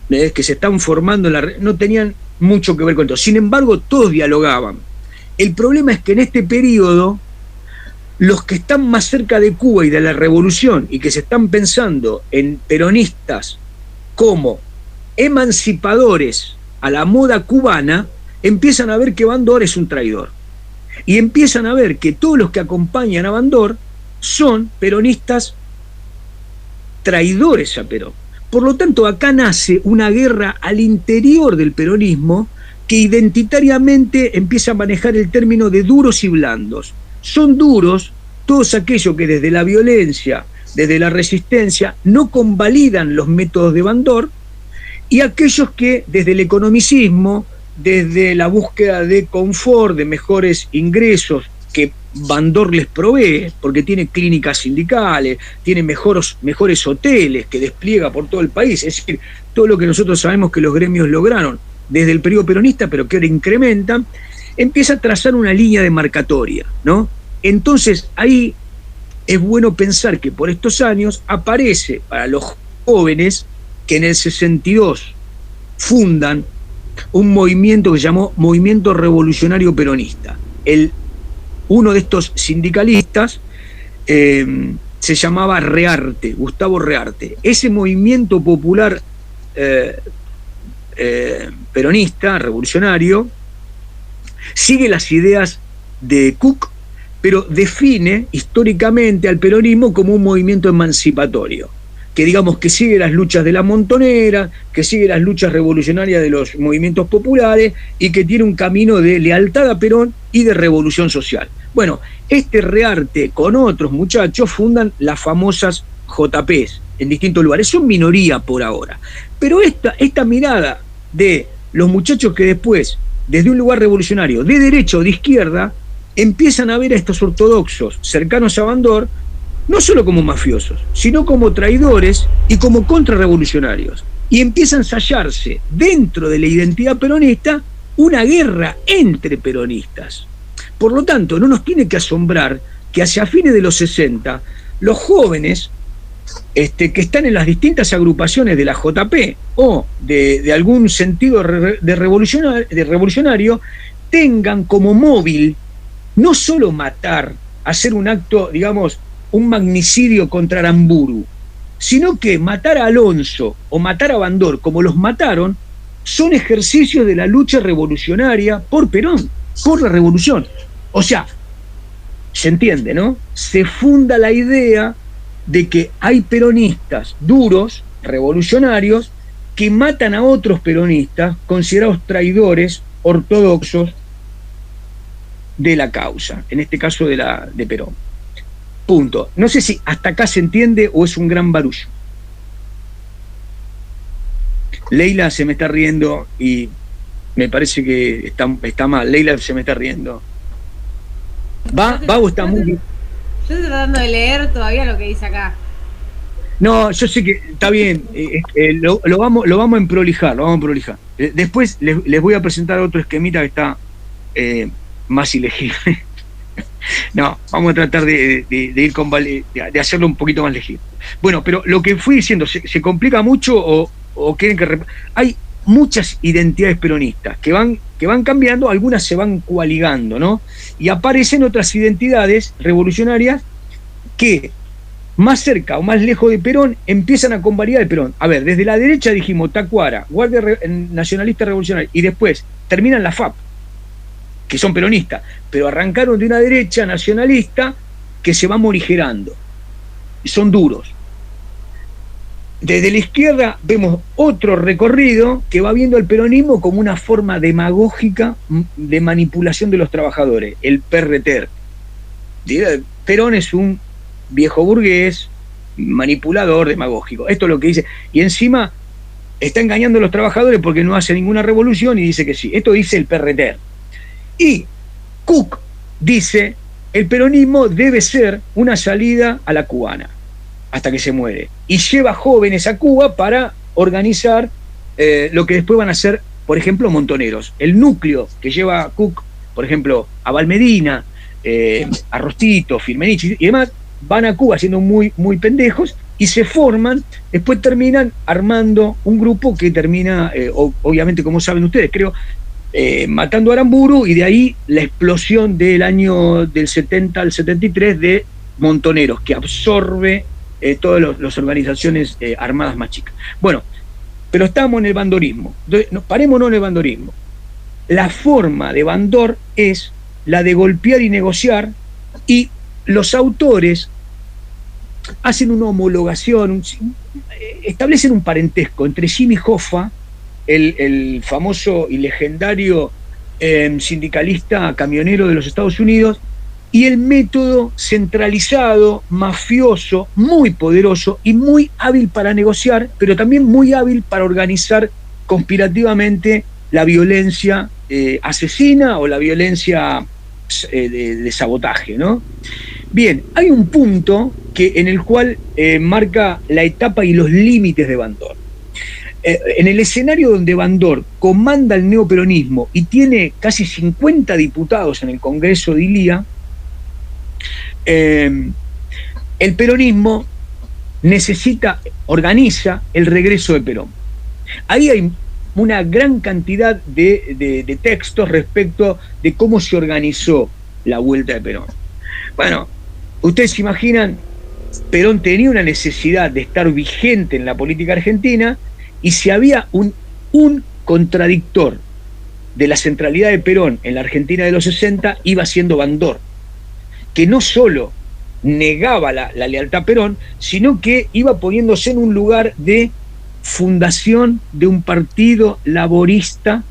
Speaker 10: que se están formando no tenían mucho que ver con esto. Sin embargo, todos dialogaban. El problema es que en este periodo, los que están más cerca de Cuba y de la revolución y que se están pensando en peronistas como emancipadores a la moda cubana, empiezan a ver que Bandor es un traidor. Y empiezan a ver que todos los que acompañan a Bandor son peronistas traidores a Perón. Por lo tanto, acá nace una guerra al interior del peronismo que identitariamente empieza a manejar el término de duros y blandos. Son duros todos aquellos que desde la violencia, desde la resistencia, no convalidan los métodos de Bandor, y aquellos que desde el economicismo, desde la búsqueda de confort, de mejores ingresos que Bandor les provee, porque tiene clínicas sindicales, tiene mejores hoteles que despliega por todo el país, es decir, todo lo que nosotros sabemos que los gremios lograron desde el periodo peronista, pero que ahora incrementan, empieza a trazar una línea demarcatoria, ¿no? Entonces ahí es bueno pensar que por estos años aparece para los jóvenes que en el 62 fundan un movimiento que se llamó Movimiento Revolucionario Peronista. Uno de estos sindicalistas se llamaba Rearte, Gustavo Rearte. Ese movimiento popular peronista, revolucionario, sigue las ideas de Cook, pero define históricamente al peronismo como un movimiento emancipatorio, que digamos que sigue las luchas de la Montonera, que sigue las luchas revolucionarias de los movimientos populares y que tiene un camino de lealtad a Perón y de revolución social. Bueno, este Rearte con otros muchachos fundan las famosas JPs en distintos lugares. Son minoría por ahora. Pero esta mirada de los muchachos que después, desde un lugar revolucionario, de derecha o de izquierda, empiezan a ver a estos ortodoxos cercanos a Bandor, no solo como mafiosos, sino como traidores y como contrarrevolucionarios. Y empieza a ensayarse dentro de la identidad peronista una guerra entre peronistas. Por lo tanto, no nos tiene que asombrar que hacia fines de los 60, los jóvenes que están en las distintas agrupaciones de la JP o de algún sentido de revolucionario, tengan como móvil no solo matar, hacer un acto, digamos, un magnicidio contra Aramburu, sino que matar a Alonso o matar a Bandor, como los mataron, son ejercicios de la lucha revolucionaria por Perón, por la revolución. O sea, se entiende, ¿no? Se funda la idea de que hay peronistas duros, revolucionarios, que matan a otros peronistas considerados traidores ortodoxos de la causa, en este caso de Perón. Punto. No sé si hasta acá se entiende o es un gran barullo. Leila se me está riendo y me parece que está mal. Leila se me está riendo. ¿Va o está muy bien?
Speaker 4: Yo estoy tratando de leer todavía lo que dice acá.
Speaker 10: No, yo sé que está bien. Lo vamos a emprolijar, Después les voy a presentar otro esquemita que está más ilegible. No, vamos a tratar de ir de hacerlo un poquito más legible. Bueno, pero lo que fui diciendo, ¿se complica mucho o quieren que hay muchas identidades peronistas que van cambiando, algunas se van coaligando, ¿no? Y aparecen otras identidades revolucionarias que más cerca o más lejos de Perón empiezan a convalidar el Perón. A ver, desde la derecha dijimos Tacuara, Guardia Nacionalista Revolucionaria, y después terminan la FAP, que son peronistas, pero arrancaron de una derecha nacionalista que se va morigerando, son duros. Desde la izquierda vemos otro recorrido que va viendo al peronismo como una forma demagógica de manipulación de los trabajadores, el PRT. Perón es un viejo burgués, manipulador, demagógico. Esto es lo que dice. Y encima está engañando a los trabajadores porque no hace ninguna revolución y dice que sí. Esto dice el PRT. Y Cook dice, el peronismo debe ser una salida a la cubana, hasta que se muere. Y lleva jóvenes a Cuba para organizar lo que después van a ser, por ejemplo, montoneros. El núcleo que lleva Cook, por ejemplo, a Valmedina, a Rostito, Firmenich y demás, van a Cuba siendo muy, muy pendejos y se forman, después terminan armando un grupo que termina, obviamente, como saben ustedes, creo, matando a Aramburu, y de ahí la explosión del año del 70 al 73 de montoneros, que absorbe todas las organizaciones armadas más chicas. Bueno, pero estamos en el bandorismo. Entonces, parémonos en el bandorismo. La forma de Bandor es la de golpear y negociar, y los autores hacen una homologación, establecen un parentesco entre Jimmy Hoffa, el famoso y legendario sindicalista camionero de los Estados Unidos, y el método centralizado, mafioso, muy poderoso y muy hábil para negociar, pero también muy hábil para organizar conspirativamente la violencia asesina o la violencia de sabotaje, ¿no? Bien, hay un punto en el cual marca la etapa y los límites de Bandor. En el escenario donde Bandor comanda el neoperonismo y tiene casi 50 diputados en el Congreso de Ilía, el peronismo organiza el regreso de Perón. Ahí hay una gran cantidad de textos respecto de cómo se organizó la vuelta de Perón. Bueno, ustedes se imaginan, Perón tenía una necesidad de estar vigente en la política argentina, y si había un contradictor de la centralidad de Perón en la Argentina de los 60, iba siendo Bandor, que no solo negaba la lealtad a Perón, sino que iba poniéndose en un lugar de fundación de un partido laborista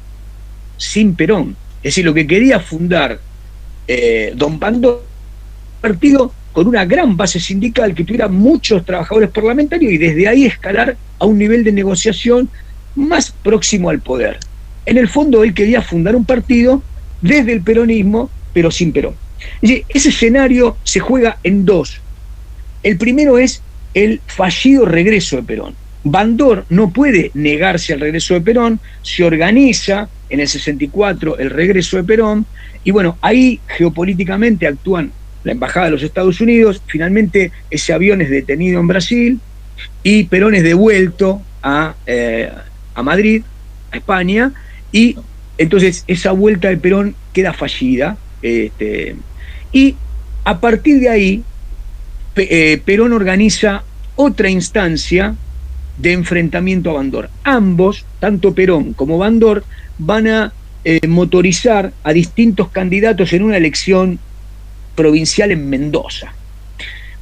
Speaker 10: sin Perón. Es decir, lo que quería fundar don Bandor, un partido con una gran base sindical, que tuviera muchos trabajadores parlamentarios, y desde ahí escalar a un nivel de negociación más próximo al poder. En el fondo, él quería fundar un partido desde el peronismo, pero sin Perón. Ese escenario se juega en dos. El primero es el fallido regreso de Perón. Bandor no puede negarse al regreso de Perón, se organiza en el 64 el regreso de Perón, y bueno, ahí geopolíticamente actúan la Embajada de los Estados Unidos, finalmente ese avión es detenido en Brasil, y Perón es devuelto a Madrid, a España, y entonces esa vuelta de Perón queda fallida, y a partir de ahí Perón organiza otra instancia de enfrentamiento a Bandor. Ambos, tanto Perón como Bandor, van a motorizar a distintos candidatos en una elección provincial en Mendoza.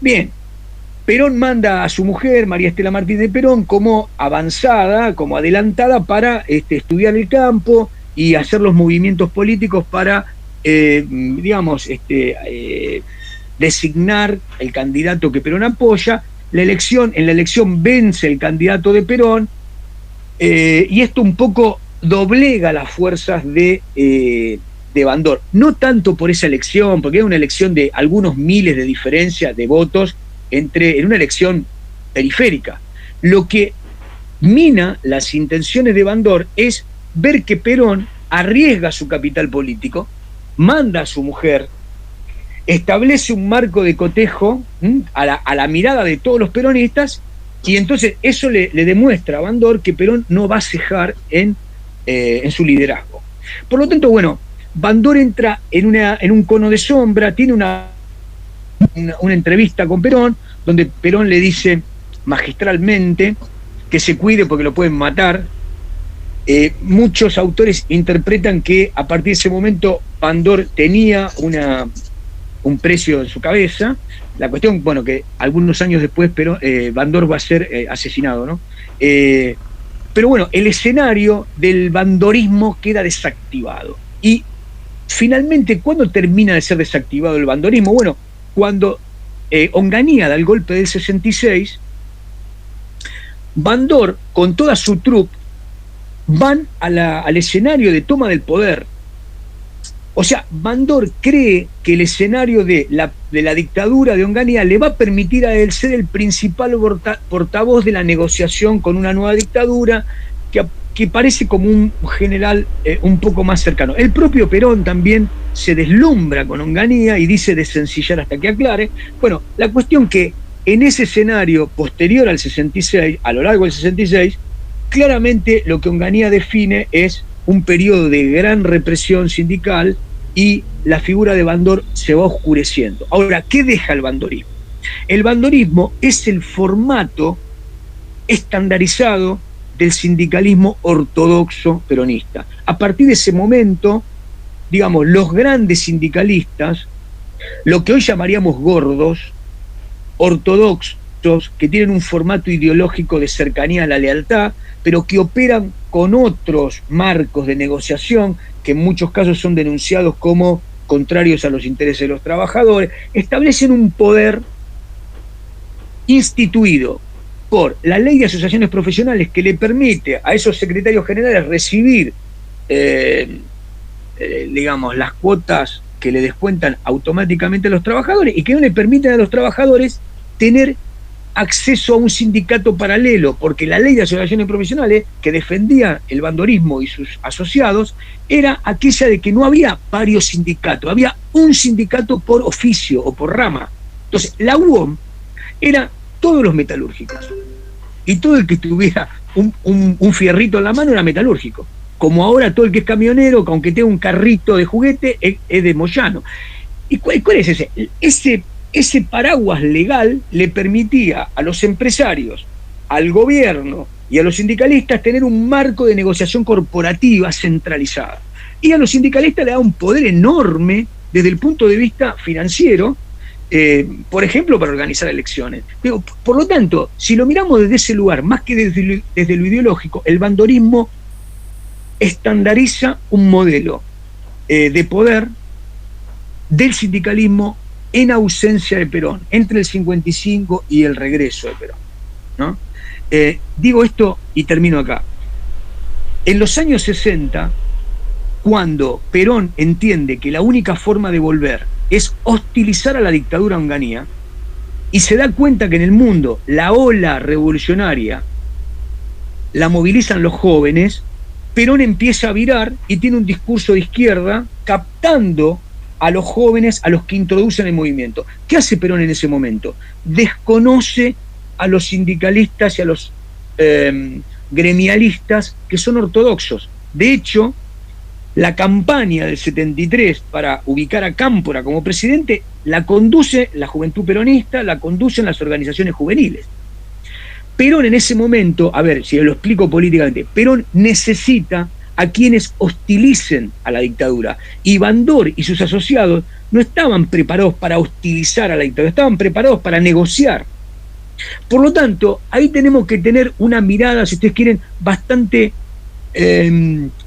Speaker 10: Bien, Perón manda a su mujer, María Estela Martínez de Perón, como avanzada, como adelantada para estudiar el campo y hacer los movimientos políticos para, designar el candidato que Perón apoya. En la elección vence el candidato de Perón, y esto un poco doblega las fuerzas de Bandor. No tanto por esa elección, porque era una elección de algunos miles de diferencia de votos en una elección periférica. Lo que mina las intenciones de Bandor es ver que Perón arriesga su capital político, manda a su mujer, establece un marco de cotejo a la mirada de todos los peronistas, y entonces eso le demuestra a Bandor que Perón no va a cejar en su liderazgo. Por lo tanto, bueno, Bandor entra en un cono de sombra, tiene una entrevista con Perón, donde Perón le dice magistralmente que se cuide porque lo pueden matar. Muchos autores interpretan que a partir de ese momento Bandor tenía un precio en su cabeza. La cuestión, bueno, que algunos años después Bandor va a ser asesinado, ¿no? Pero bueno, el escenario del bandorismo queda desactivado. Y finalmente, ¿cuándo termina de ser desactivado el bandorismo? Bueno, cuando Onganía da el golpe del 66, Bandor, con toda su troupe, van al escenario de toma del poder. O sea, Bandor cree que el escenario de la dictadura de Onganía le va a permitir a él ser el principal portavoz de la negociación con una nueva dictadura que parece como un general un poco más cercano. El propio Perón también se deslumbra con Onganía y dice desencillar hasta que aclare. Bueno, la cuestión que en ese escenario posterior al 66, a lo largo del 66, claramente lo que Onganía define es un periodo de gran represión sindical y la figura de Bandor se va oscureciendo. Ahora, ¿qué deja el bandorismo? El bandorismo es el formato estandarizado del sindicalismo ortodoxo peronista. A partir de ese momento, digamos, los grandes sindicalistas, lo que hoy llamaríamos gordos, ortodoxos, que tienen un formato ideológico de cercanía a la lealtad, pero que operan con otros marcos de negociación, que en muchos casos son denunciados como contrarios a los intereses de los trabajadores, establecen un poder instituido por la ley de asociaciones profesionales que le permite a esos secretarios generales recibir, digamos, las cuotas que le descuentan automáticamente a los trabajadores y que no le permiten a los trabajadores tener acceso a un sindicato paralelo, porque la ley de asociaciones profesionales que defendía el bandorismo y sus asociados era aquella de que no había varios sindicatos, había un sindicato por oficio o por rama. Entonces, la UOM era todos los metalúrgicos, y todo el que tuviera un fierrito en la mano era metalúrgico, como ahora todo el que es camionero, que aunque tenga un carrito de juguete, es de Moyano. ¿Y cuál es ese? Ese paraguas legal le permitía a los empresarios, al gobierno y a los sindicalistas tener un marco de negociación corporativa centralizada. Y a los sindicalistas le da un poder enorme desde el punto de vista financiero, por ejemplo, para organizar elecciones. Pero, por lo tanto, si lo miramos desde ese lugar, más que desde lo ideológico, el bandorismo estandariza un modelo de poder del sindicalismo en ausencia de Perón, entre el 55 y el regreso de Perón, ¿no? Digo esto y termino acá. En los años 60, cuando Perón entiende que la única forma de volver es hostilizar a la dictadura Onganía, y se da cuenta que en el mundo la ola revolucionaria la movilizan los jóvenes, Perón empieza a virar y tiene un discurso de izquierda captando a los jóvenes, a los que introducen el movimiento. ¿Qué hace Perón en ese momento? Desconoce a los sindicalistas y a los gremialistas que son ortodoxos. De hecho, la campaña del 73 para ubicar a Cámpora como presidente la conduce la juventud peronista, la conducen las organizaciones juveniles. Perón en ese momento, a ver si lo explico políticamente, Perón necesita a quienes hostilicen a la dictadura. Y Bandor y sus asociados no estaban preparados para hostilizar a la dictadura, estaban preparados para negociar. Por lo tanto, ahí tenemos que tener una mirada, si ustedes quieren, bastante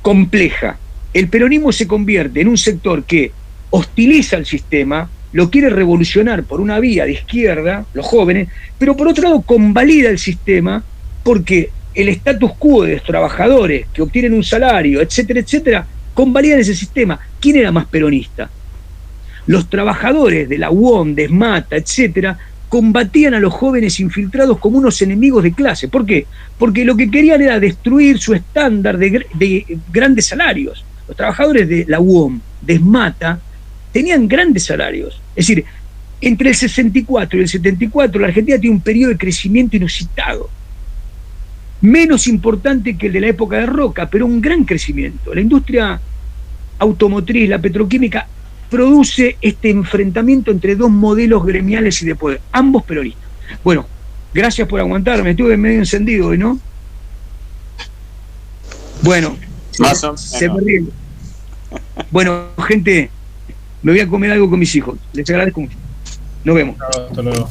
Speaker 10: compleja. El peronismo se convierte en un sector que hostiliza al sistema, lo quiere revolucionar por una vía de izquierda, los jóvenes, pero por otro lado convalida el sistema porque el status quo de los trabajadores que obtienen un salario, etcétera, etcétera, convalidan ese sistema. ¿Quién era más peronista? Los trabajadores de la UOM, de ESMATA, etcétera, combatían a los jóvenes infiltrados como unos enemigos de clase. ¿Por qué? Porque lo que querían era destruir su estándar de grandes salarios. Los trabajadores de la UOM, de ESMATA, tenían grandes salarios. Es decir, entre el 64 y el 74 la Argentina tiene un periodo de crecimiento inusitado. Menos importante que el de la época de Roca, pero un gran crecimiento. La industria automotriz, la petroquímica, produce este enfrentamiento entre dos modelos gremiales y de poder, ambos peronistas. Bueno, gracias por aguantarme, estuve medio encendido hoy, ¿no? Bueno, se me ríen. Bueno, gente, me voy a comer algo con mis hijos. Les agradezco mucho. Nos vemos.
Speaker 13: Hasta luego.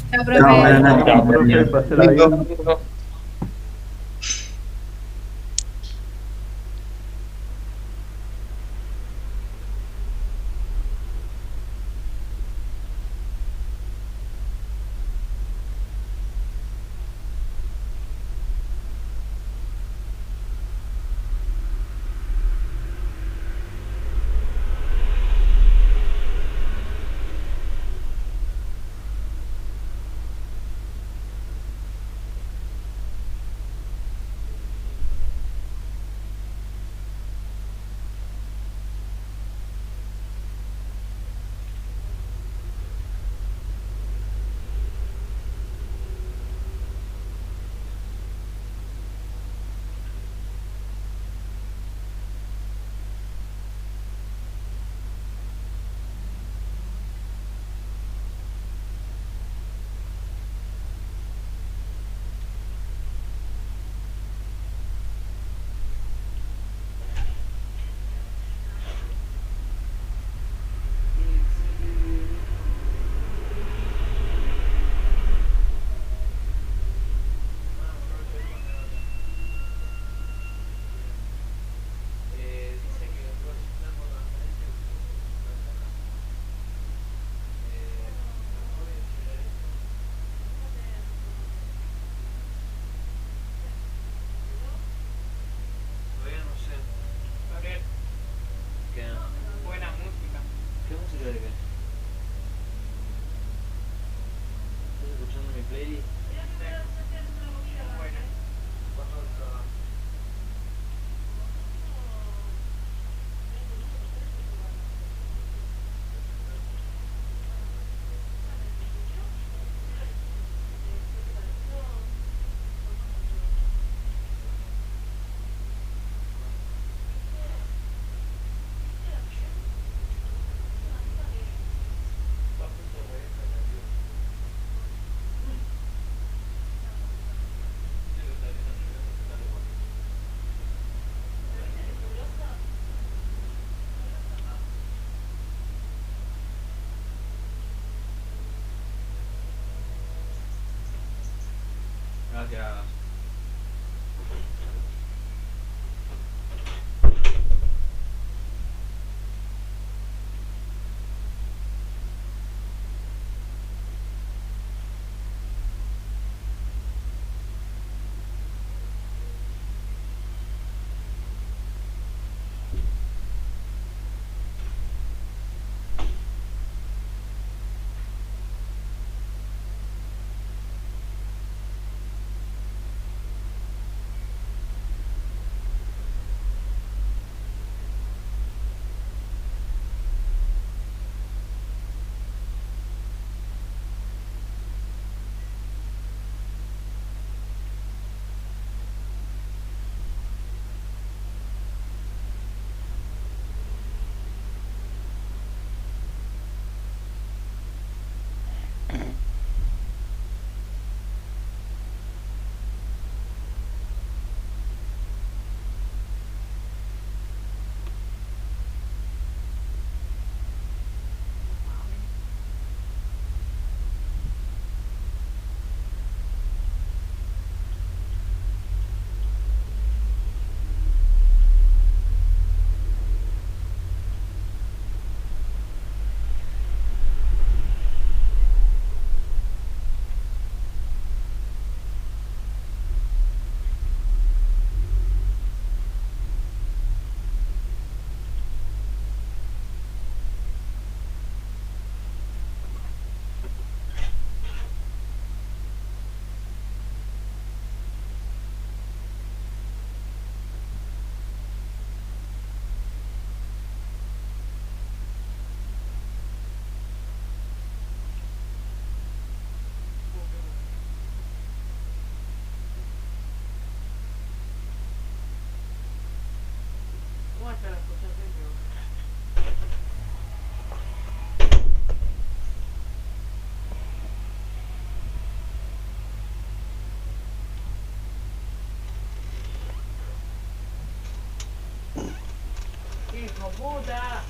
Speaker 5: Gracias.
Speaker 17: ¡Hijo puta!